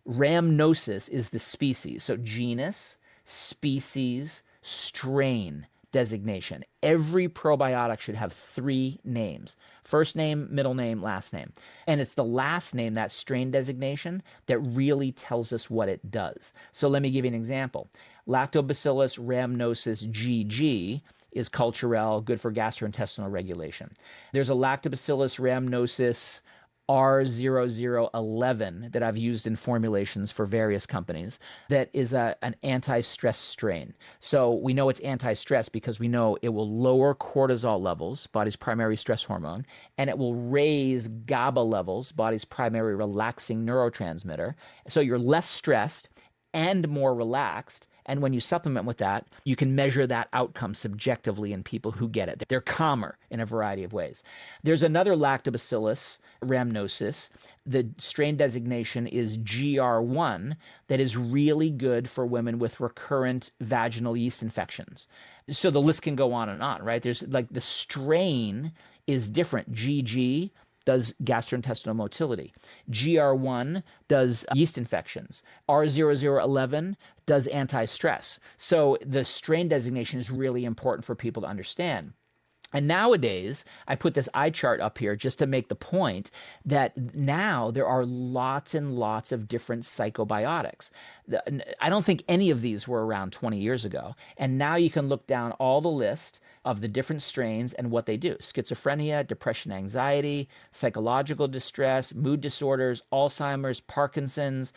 Rhamnosus is the species. So genus, species, strain designation. Every probiotic should have 3 names: first name, middle name, last name. And it's the last name, that strain designation, that really tells us what it does. So let me give you an example. Lactobacillus rhamnosus GG is Culturelle, good for gastrointestinal regulation. There's a Lactobacillus rhamnosus R0011 that I've used in formulations for various companies that is an anti-stress strain. So we know it's anti-stress because we know it will lower cortisol levels, body's primary stress hormone, and it will raise GABA levels, body's primary relaxing neurotransmitter. So you're less stressed and more relaxed. And when you supplement with that, you can measure that outcome subjectively in people who get it. They're calmer in a variety of ways. There's another Lactobacillus rhamnosus. The strain designation is GR1 that is really good for women with recurrent vaginal yeast infections. So the list can go on and on, right? There's like the strain is different. GG does gastrointestinal motility. GR1 does yeast infections. R0011 does anti-stress. So the strain designation is really important for people to understand. And nowadays, I put this eye chart up here just to make the point that now there are lots and lots of different psychobiotics. I don't think any of these were around 20 years ago. And now you can look down all the list of the different strains and what they do: schizophrenia, depression, anxiety, psychological distress, mood disorders, Alzheimer's, Parkinson's,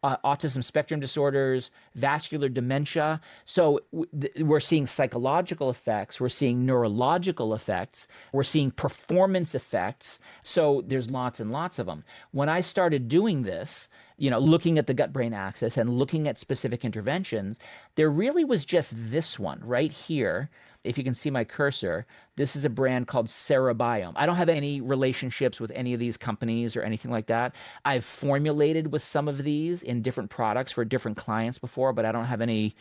autism spectrum disorders, vascular dementia. So we're seeing psychological effects, we're seeing neurological effects, we're seeing performance effects. So there's lots and lots of them. When I started doing this, looking at the gut-brain axis and looking at specific interventions, there really was just this one right here. If you can see my cursor, this is a brand called Microbiome. I don't have any relationships with any of these companies or anything like that. I've formulated with some of these in different products for different clients before, but I don't have any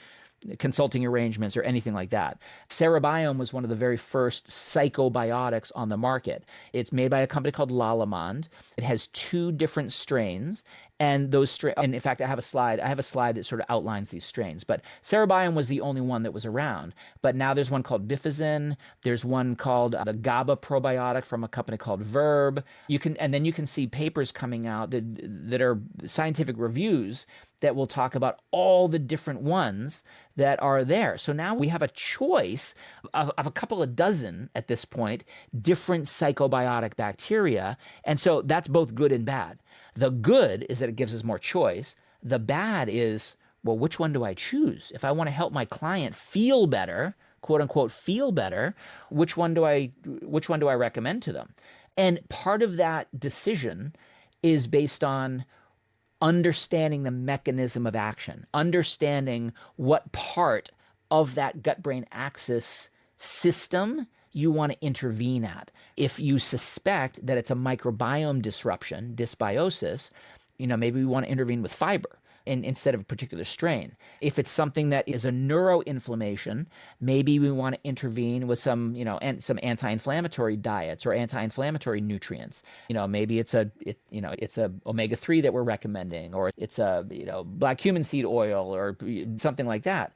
consulting arrangements or anything like that. Microbiome was one of the very first psychobiotics on the market. It's made by a company called Lallemand. It has 2 different strains, and and in fact, I have a slide that sort of outlines these strains. But Microbiome was the only one that was around. But now there's one called Bifazin. There's one called the GABA probiotic from a company called Verb. And then you can see papers coming out that are scientific reviews that will talk about all the different ones that are there. So now we have a choice of a couple of dozen at this point, different psychobiotic bacteria. And so that's both good and bad. The good is that it gives us more choice. The bad is, well, which one do I choose? If I want to help my client feel better, quote unquote, feel better, which one do I recommend to them? And part of that decision is based on understanding the mechanism of action, understanding what part of that gut-brain axis system you want to intervene at. If you suspect that it's a microbiome disruption, dysbiosis, maybe we want to intervene with fiber instead of a particular strain. If it's something that is a neuroinflammation, maybe we want to intervene with some anti-inflammatory diets or anti-inflammatory nutrients. Maybe it's a omega-3 that we're recommending, or it's a black cumin seed oil or something like that.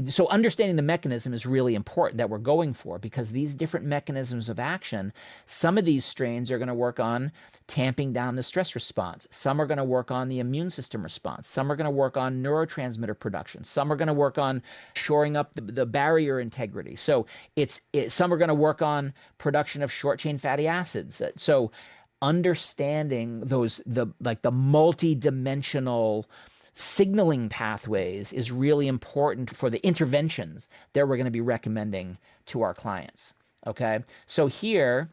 So understanding the mechanism is really important that we're going for, because these different mechanisms of action, some of these strains are going to work on tamping down the stress response. Some are going to work on the immune system response. Some are going to work on neurotransmitter production. Some are going to work on shoring up the barrier integrity. So some are going to work on production of short chain fatty acids. So understanding the multi-dimensional signaling pathways is really important for the interventions that we're going to be recommending to our clients. Okay, so here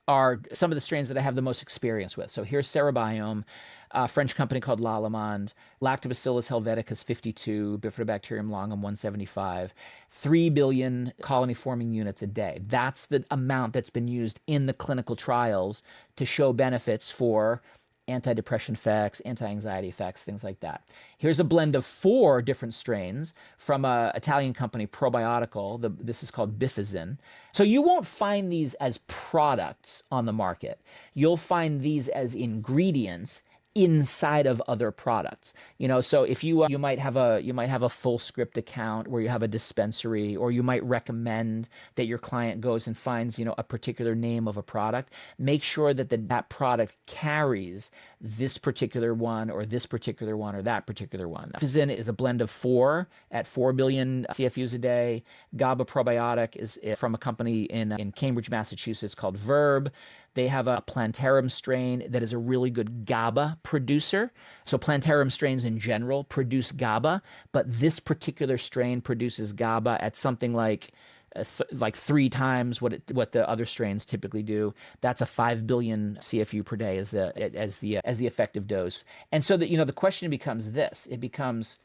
are some of the strains that I have the most experience with. So here's Microbiome, a French company called Lallemand, Lactobacillus helveticus 52, Bifidobacterium longum 175, 3 billion colony-forming units a day. That's the amount that's been used in the clinical trials to show benefits for antidepressant effects, anti-anxiety effects, things like that. Here's a blend of 4 different strains from an Italian company, Probiotical. This is called Bifazin. So you won't find these as products on the market. You'll find these as ingredients inside of other products. So if you might have a full script account where you have a dispensary, or you might recommend that your client goes and finds a particular name of a product. Make sure that that product carries this particular one, or this particular one, or that particular one. Fizin is a blend of 4 at 4 billion CFUs a day. GABA probiotic is from a company in Cambridge, Massachusetts called Verb. They have a plantarum strain that is a really good GABA producer. So plantarum strains in general produce GABA, but this particular strain produces GABA at something like 3 times what the other strains typically do. That's a 5 billion CFU per day as the effective dose. And so the question becomes this: it becomes,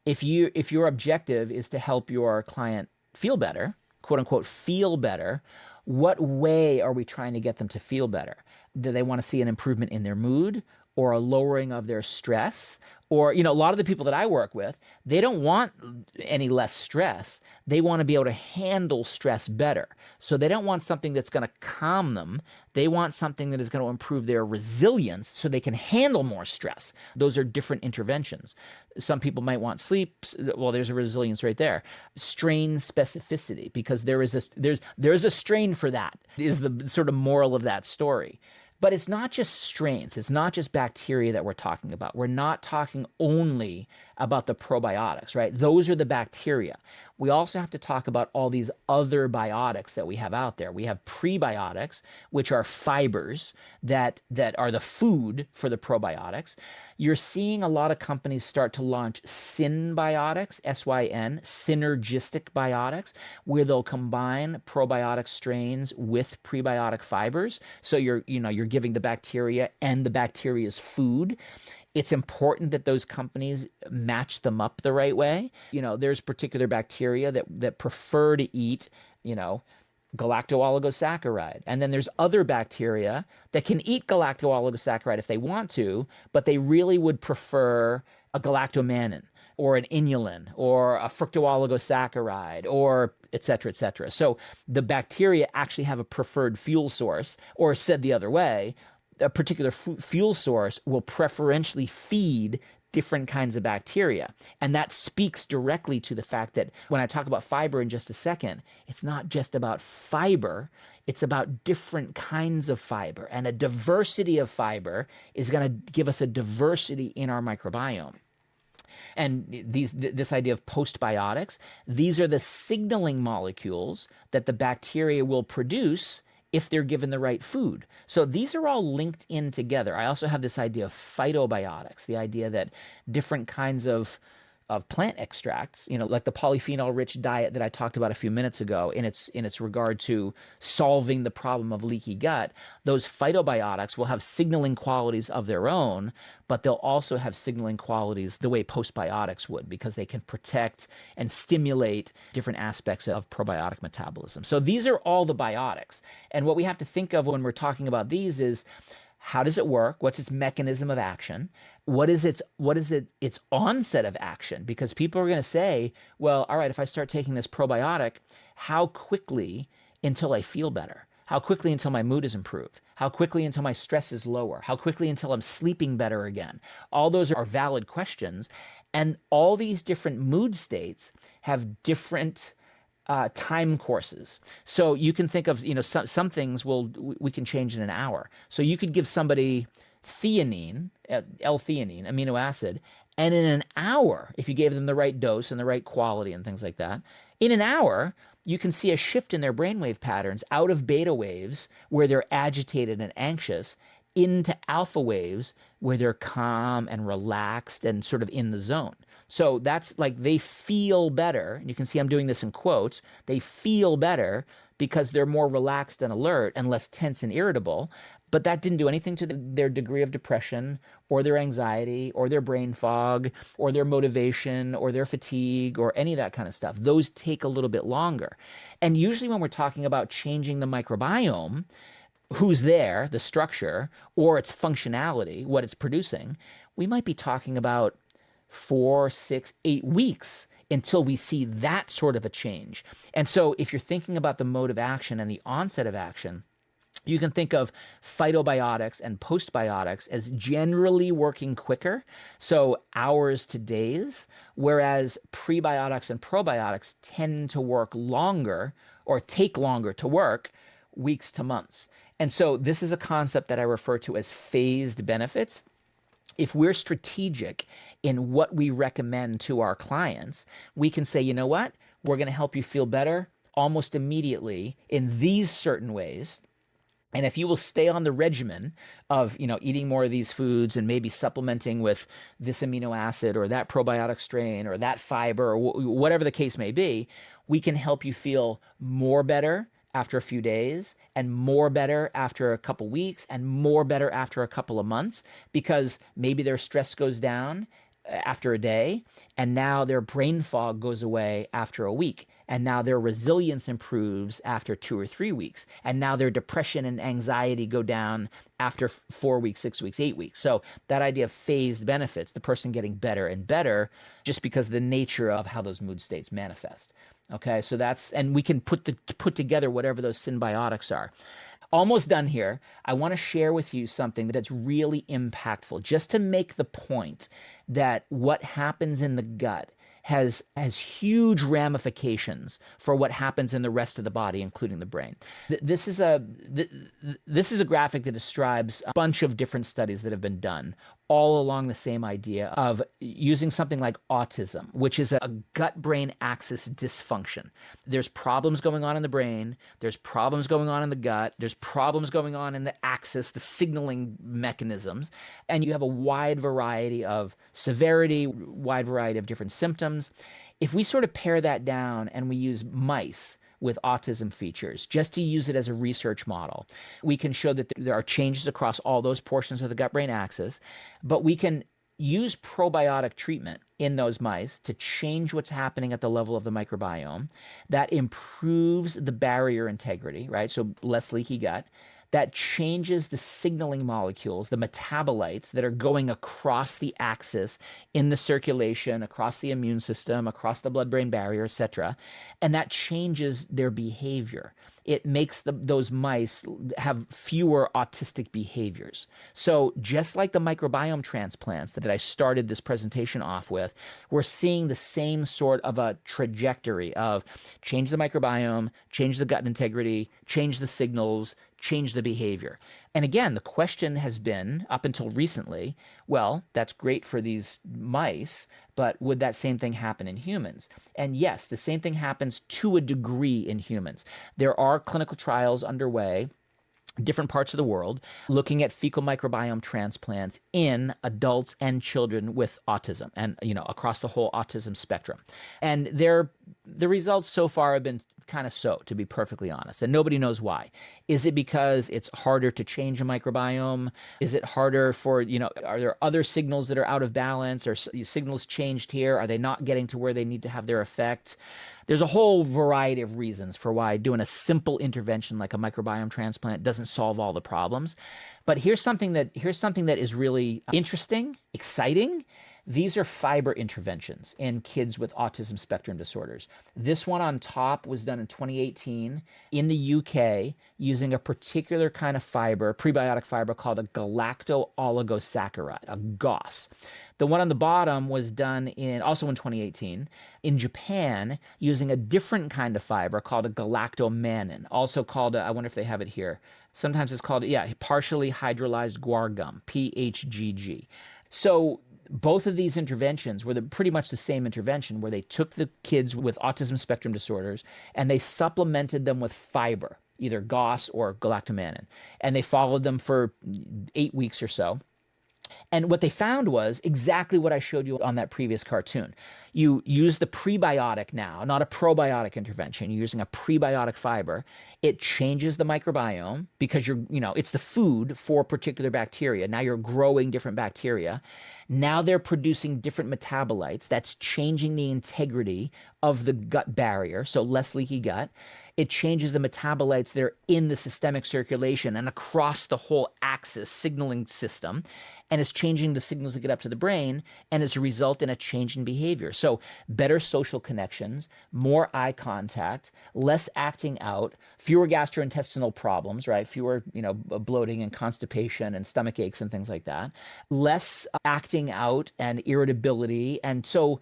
if your objective is to help your client feel better, quote unquote, feel better, what way are we trying to get them to feel better? Do they want to see an improvement in their mood, or a lowering of their stress? Or, a lot of the people that I work with, they don't want any less stress. They want to be able to handle stress better. So they don't want something that's going to calm them. They want something that is going to improve their resilience so they can handle more stress. Those are different interventions. Some people might want sleep. Well, there's a resilience right there. Strain specificity, because there's a strain for that, is the sort of moral of that story. But it's not just strains. It's not just bacteria that we're talking about. We're not talking only about the probiotics, right? Those are the bacteria. We also have to talk about all these other biotics that we have out there. We have prebiotics, which are fibers that are the food for the probiotics. You're seeing a lot of companies start to launch synbiotics, S-Y-N, synergistic biotics, where they'll combine probiotic strains with prebiotic fibers. So you're giving the bacteria and the bacteria's food. It's important that those companies match them up the right way. There's particular bacteria that prefer to eat, galacto-oligosaccharide. And then there's other bacteria that can eat galacto-oligosaccharide if they want to, but they really would prefer a galactomannan, or an inulin, or a fructo-oligosaccharide, or et cetera, et cetera. So the bacteria actually have a preferred fuel source, or said the other way, a particular fuel source will preferentially feed different kinds of bacteria. And that speaks directly to the fact that when I talk about fiber in just a second, it's not just about fiber, it's about different kinds of fiber. And a diversity of fiber is going to give us a diversity in our microbiome. And this idea of postbiotics, these are the signaling molecules that the bacteria will produce if they're given the right food. So these are all linked in together. I also have this idea of phytobiotics, the idea that different kinds of plant extracts, like the polyphenol-rich diet that I talked about a few minutes ago in its regard to solving the problem of leaky gut, those phytobiotics will have signaling qualities of their own, but they'll also have signaling qualities the way postbiotics would, because they can protect and stimulate different aspects of probiotic metabolism. So these are all the biotics. And what we have to think of when we're talking about these is, how does it work? What's its mechanism of action? What is its onset of action? Because people are going to say, well, all right, if I start taking this probiotic, how quickly until I feel better? How quickly until my mood is improved? How quickly until my stress is lower? How quickly until I'm sleeping better again? All those are valid questions. And all these different mood states have different time courses. So you can think of, some things we can change in an hour. So you could give somebody theanine, L-theanine, amino acid, and in an hour, if you gave them the right dose and the right quality and things like that, in an hour, you can see a shift in their brainwave patterns out of beta waves where they're agitated and anxious into alpha waves where they're calm and relaxed and sort of in the zone. So that's like they feel better. And you can see I'm doing this in quotes. They feel better because they're more relaxed and alert and less tense and irritable. But that didn't do anything to their degree of depression or their anxiety or their brain fog or their motivation or their fatigue or any of that kind of stuff. Those take a little bit longer. And usually when we're talking about changing the microbiome, who's there, the structure, or its functionality, what it's producing, we might be talking about 4, 6, 8 weeks until we see that sort of a change. And so if you're thinking about the mode of action and the onset of action, you can think of phytobiotics and postbiotics as generally working quicker, so hours to days, whereas prebiotics and probiotics tend to work longer or take longer to work, weeks to months. And so this is a concept that I refer to as phased benefits. If we're strategic in what we recommend to our clients, we can say, you know what, we're going to help you feel better almost immediately in these certain ways. And if you will stay on the regimen of, eating more of these foods and maybe supplementing with this amino acid or that probiotic strain or that fiber or whatever the case may be, we can help you feel more better after a few days and more better after a couple weeks and more better after a couple of months, because maybe their stress goes down after a day, and now their brain fog goes away after a week, and now their resilience improves after 2 or 3 weeks, and now their depression and anxiety go down after 4 weeks, 6 weeks, 8 weeks. So that idea of phased benefits, the person getting better and better just because of the nature of how those mood states manifest. Okay, so and we can put together whatever those symbiotics are. Almost done here. I want to share with you something that's really impactful, just to make the point that what happens in the gut has huge ramifications for what happens in the rest of the body, including the brain. This is a graphic that describes a bunch of different studies that have been done, all along the same idea of using something like autism, which is a gut-brain axis dysfunction. There's problems going on in the brain, there's problems going on in the gut, there's problems going on in the axis, the signaling mechanisms, and you have a wide variety of severity, wide variety of different symptoms. If we sort of pare that down and we use mice with autism features, just to use it as a research model, we can show that there are changes across all those portions of the gut-brain axis, but we can use probiotic treatment in those mice to change what's happening at the level of the microbiome. That improves the barrier integrity, right? So less leaky gut. That changes the signaling molecules, the metabolites that are going across the axis in the circulation, across the immune system, across the blood-brain barrier, etc. And that changes their behavior. It makes those mice have fewer autistic behaviors. So just like the microbiome transplants that I started this presentation off with, we're seeing the same sort of a trajectory of change the microbiome, change the gut integrity, change the signals, change the behavior. And again, the question has been, up until recently, well, that's great for these mice, but would that same thing happen in humans? And yes, the same thing happens to a degree in humans. There are clinical trials underway, different parts of the world, looking at fecal microbiome transplants in adults and children with autism and, across the whole autism spectrum. And the results so far have been kind of so, to be perfectly honest, and nobody knows why. Is it because it's harder to change a microbiome? Is it harder for, are there other signals that are out of balance, or signals changed here? Are they not getting to where they need to have their effect? There's a whole variety of reasons for why doing a simple intervention like a microbiome transplant doesn't solve all the problems. But here's something that is really interesting, exciting. These are fiber interventions in kids with autism spectrum disorders. This one on top was done in 2018 in the UK using a particular kind of fiber, prebiotic fiber called a galacto-oligosaccharide, a GOS. The one on the bottom was done also in 2018 in Japan using a different kind of fiber called a galactomannan, also called, I wonder if they have it here. Sometimes it's called, partially hydrolyzed guar gum, PHGG. So both of these interventions were pretty much the same intervention, where they took the kids with autism spectrum disorders and they supplemented them with fiber, either GOS or galactomannan. And they followed them for 8 weeks or so. And what they found was exactly what I showed you on that previous cartoon. You use the prebiotic now, not a probiotic intervention. You're using a prebiotic fiber. It changes the microbiome because it's the food for particular bacteria. Now you're growing different bacteria. Now they're producing different metabolites. That's changing the integrity of the gut barrier, so less leaky gut. It changes the metabolites that are in the systemic circulation and across the whole axis signaling system. And it's changing the signals that get up to the brain, and it's a result in a change in behavior. So better social connections, more eye contact, less acting out, fewer gastrointestinal problems, right? Fewer, bloating and constipation and stomach aches and things like that. Less acting out and irritability. And so,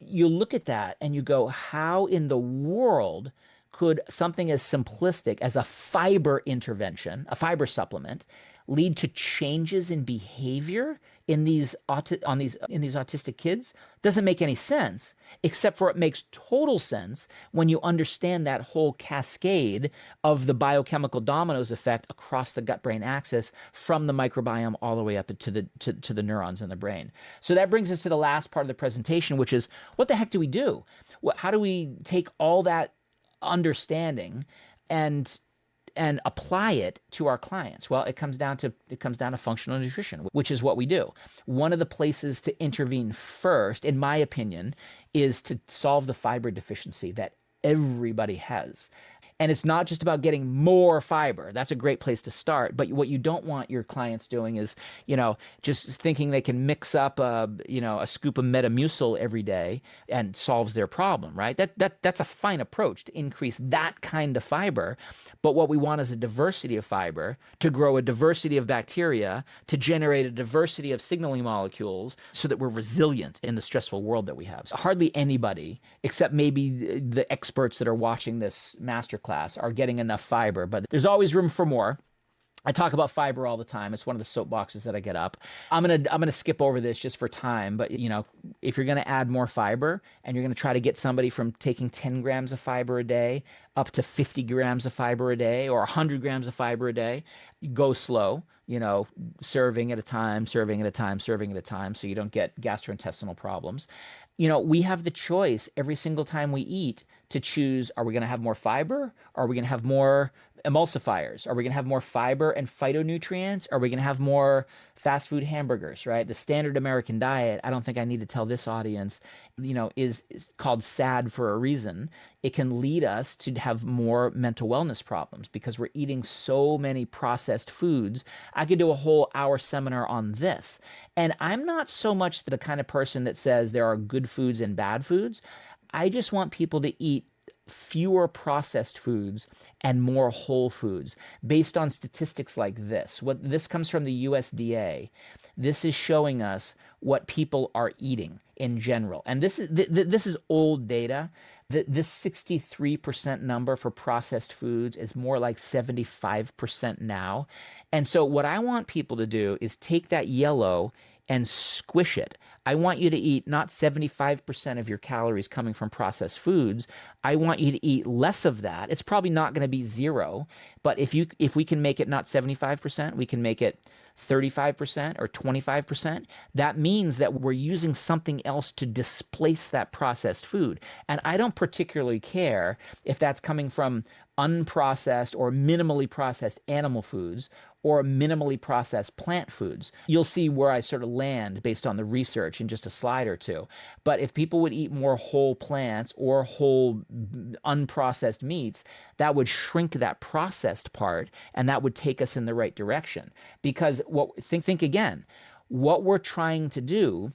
you look at that and you go, how in the world could something as simplistic as a fiber intervention, a fiber supplement, lead to changes in behavior in these autistic kids? Doesn't make any sense, except for it makes total sense when you understand that whole cascade of the biochemical dominoes effect across the gut-brain axis from the microbiome all the way up to the neurons in the brain. So that brings us to the last part of the presentation, which is, what the heck do we do? How do we take all that understanding and apply it to our clients? Well, it comes down to functional nutrition, which is what we do. One of the places to intervene first, in my opinion, is to solve the fiber deficiency that everybody has. And it's not just about getting more fiber. That's a great place to start. But what you don't want your clients doing is, just thinking they can mix up a scoop of Metamucil every day and solves their problem, right? That's a fine approach to increase that kind of fiber. But what we want is a diversity of fiber to grow a diversity of bacteria, to generate a diversity of signaling molecules so that we're resilient in the stressful world that we have. So hardly anybody, except maybe the experts that are watching this masterclass, are getting enough fiber, but there's always room for more. I talk about fiber all the time. It's one of the soapboxes that I get up. I'm gonna skip over this just for time, but if you're gonna add more fiber and you're gonna try to get somebody from taking 10 grams of fiber a day up to 50 grams of fiber a day or 100 grams of fiber a day, go slow. Serving at a time, so you don't get gastrointestinal problems. We have the choice every single time we eat to choose, are we going to have more fiber? Are we going to have more emulsifiers? Are we going to have more fiber and phytonutrients? Are we going to have more fast food hamburgers, right? The standard American diet, I don't think I need to tell this audience, is called SAD for a reason. It can lead us to have more mental wellness problems because we're eating so many processed foods. I could do a whole hour seminar on this. And I'm not so much the kind of person that says there are good foods and bad foods. I just want people to eat fewer processed foods and more whole foods based on statistics like this. This comes from the USDA. This is showing us what people are eating in general. And this is old data. This 63% number for processed foods is more like 75% now. And so what I want people to do is take that yellow and squish it. I want you to eat not 75% of your calories coming from processed foods. I want you to eat less of that. It's probably not going to be zero, but if we can make it not 75%, we can make it 35% or 25%. That means that we're using something else to displace that processed food. And I don't particularly care if that's coming from unprocessed or minimally processed animal foods or minimally processed plant foods. You'll see where I sort of land based on the research in just a slide or two. But if people would eat more whole plants or whole unprocessed meats, that would shrink that processed part, and that would take us in the right direction. Because think again, what we're trying to do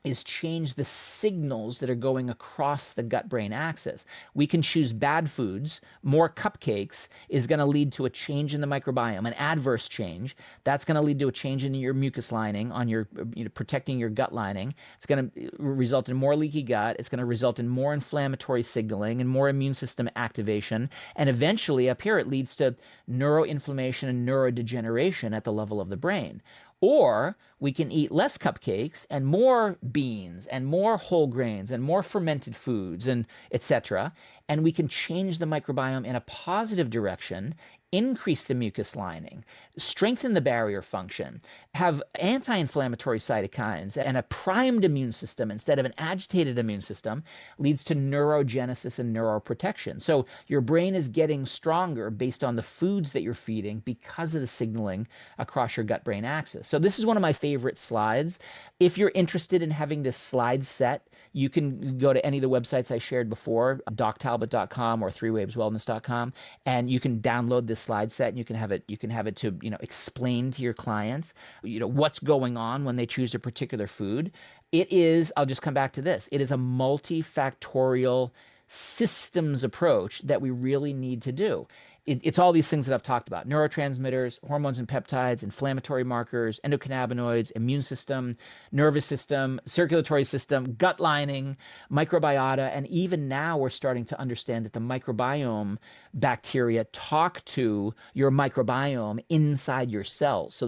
is change the signals that are going across the gut-brain axis. We can choose bad foods. More cupcakes is going to lead to a change in the microbiome, an adverse change. That's going to lead to a change in your mucus lining, on your protecting your gut lining. It's going to result in more leaky gut. It's going to result in more inflammatory signaling and more immune system activation. And eventually, up here, it leads to neuroinflammation and neurodegeneration at the level of the brain. Or we can eat less cupcakes and more beans and more whole grains and more fermented foods and etc. And we can change the microbiome in a positive direction, increase the mucus lining, strengthen the barrier function, have anti-inflammatory cytokines, and a primed immune system instead of an agitated immune system leads to neurogenesis and neuroprotection. So your brain is getting stronger based on the foods that you're feeding because of the signaling across your gut-brain axis. So this is one of my favorite favorite slides. If you're interested in having this slide set, you can go to any of the websites I shared before, doctalbot.com or threewaveswellness.com, and you can download this slide set and you can have it to, explain to your clients, what's going on when they choose a particular food. It is, I'll just come back to this. It is a multifactorial systems approach that we really need to do. It's all these things that I've talked about: neurotransmitters, hormones and peptides, inflammatory markers, endocannabinoids, immune system, nervous system, circulatory system, gut lining, microbiota. And even now we're starting to understand that the microbiome bacteria talk to your microbiome inside your cells. So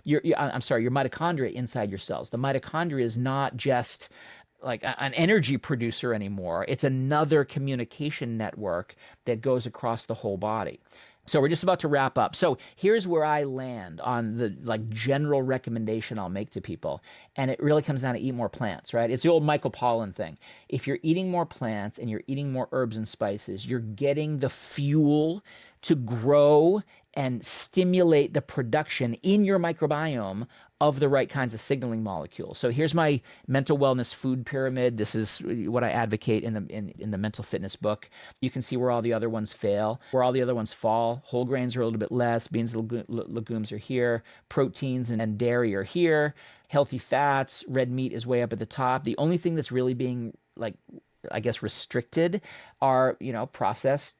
your mitochondria inside your cells. The mitochondria is not just like an energy producer anymore. It's another communication network that goes across the whole body. So we're just about to wrap up. So here's where I land on the general recommendation I'll make to people. And it really comes down to eat more plants, right? It's the old Michael Pollan thing. If you're eating more plants and you're eating more herbs and spices, you're getting the fuel to grow and stimulate the production in your microbiome of the right kinds of signaling molecules. So here's my mental wellness food pyramid. This is what I advocate in the mental fitness book. You can see where all the other ones fail, where all the other ones fall. Whole grains are a little bit less. Beans and legumes are here. Proteins and dairy are here. Healthy fats, red meat is way up at the top. The only thing that's really being restricted are, processed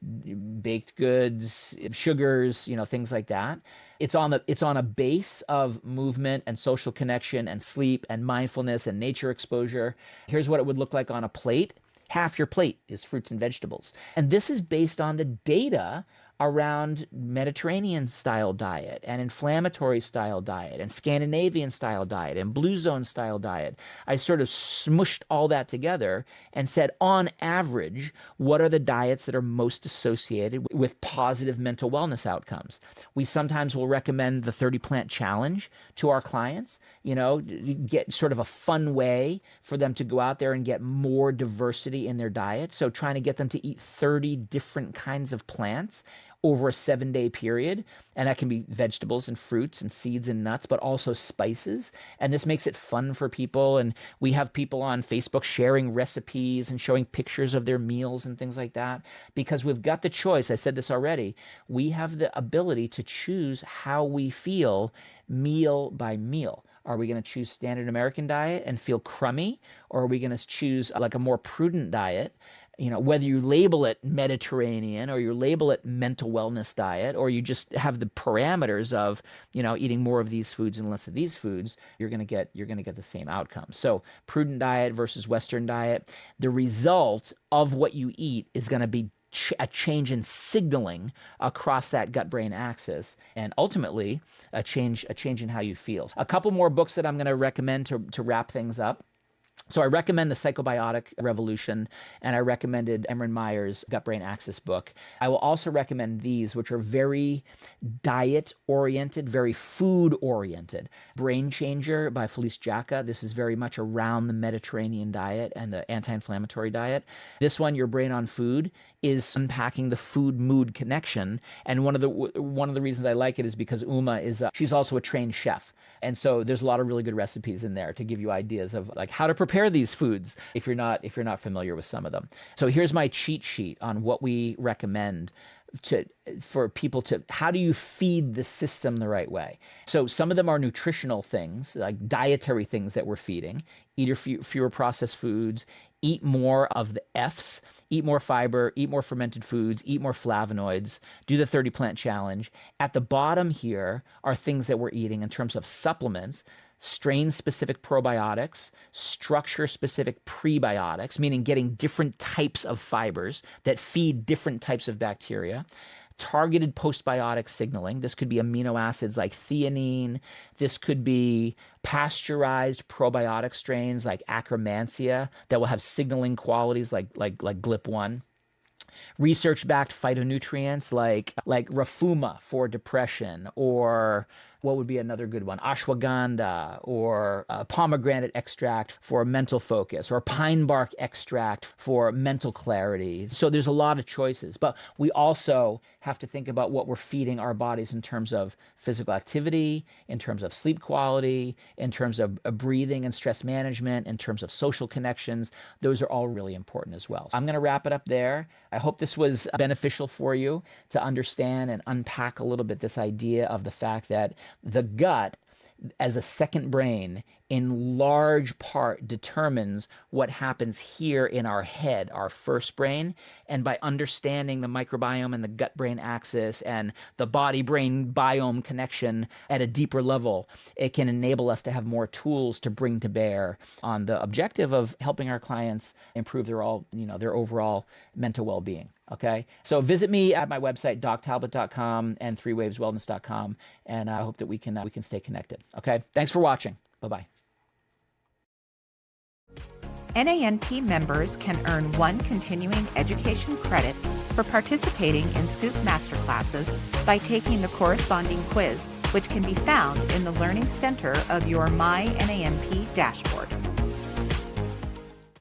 baked goods, sugars, things like that. It's on a base of movement and social connection and sleep and mindfulness and nature exposure. Here's what it would look like on a plate. Half your plate is fruits and vegetables. And this is based on the data around Mediterranean style diet and inflammatory style diet and Scandinavian style diet and blue zone style diet. I sort of smushed all that together and said, on average, what are the diets that are most associated with positive mental wellness outcomes? We sometimes will recommend the 30 plant challenge to our clients, get sort of a fun way for them to go out there and get more diversity in their diet. So trying to get them to eat 30 different kinds of plants over a 7-day period. And that can be vegetables and fruits and seeds and nuts, but also spices. And this makes it fun for people. And we have people on Facebook sharing recipes and showing pictures of their meals and things like that, because we've got the choice. I said this already. We have the ability to choose how we feel meal by meal. Are we going to choose standard American diet and feel crummy? Or are we going to choose like a more prudent diet? Whether you label it Mediterranean or you label it mental wellness diet, or you just have the parameters of, eating more of these foods and less of these foods, you're going to get the same outcome. So prudent diet versus Western diet, the result of what you eat is going to be a change in signaling across that gut-brain axis, and ultimately a change in how you feel. A couple more books that I'm going to recommend to wrap things up. So I recommend The Psychobiotic Revolution, and I recommended Emran Meyer's Gut-Brain Axis book. I will also recommend these, which are very diet-oriented, very food-oriented. Brain Changer by Felice Jacka. This is very much around the Mediterranean diet and the anti-inflammatory diet. This one, Your Brain on Food, is unpacking the food-mood connection. And one of the reasons I like it is because Uma she's also a trained chef. And so there's a lot of really good recipes in there to give you ideas of like how to prepare these foods if you're not familiar with some of them. So here's my cheat sheet on what we recommend for people to, how do you feed the system the right way? So some of them are nutritional things, like dietary things that we're feeding. Eat fewer processed foods, eat more of the F's, eat more fiber, eat more fermented foods, eat more flavonoids, do the 30 plant challenge. At the bottom here are things that we're eating in terms of supplements: strain-specific probiotics, structure-specific prebiotics, meaning getting different types of fibers that feed different types of bacteria, targeted postbiotic signaling. This could be amino acids like theanine. This could be pasteurized probiotic strains like Akkermansia that will have signaling qualities like GLP-1. Research-backed phytonutrients like Rafuma for depression, or What would be another good one? Ashwagandha, or pomegranate extract for mental focus, or pine bark extract for mental clarity. So there's a lot of choices, but we also have to think about what we're feeding our bodies in terms of physical activity, in terms of sleep quality, in terms of breathing and stress management, in terms of social connections. Those are all really important as well. So I'm going to wrap it up there. I hope this was beneficial for you to understand and unpack a little bit this idea of the fact that the gut, as a second brain, in large part determines what happens here in our head, our first brain. And by understanding the microbiome and the gut-brain axis and the body-brain biome connection at a deeper level, it can enable us to have more tools to bring to bear on the objective of helping our clients improve their overall mental well-being. Okay, so visit me at my website, doctalbot.com and threewaveswellness.com, and I hope that we can stay connected. Okay, thanks for watching. Bye-bye. NANP members can earn 1 continuing education credit for participating in Scoop Masterclasses by taking the corresponding quiz, which can be found in the Learning Center of your My NANP dashboard.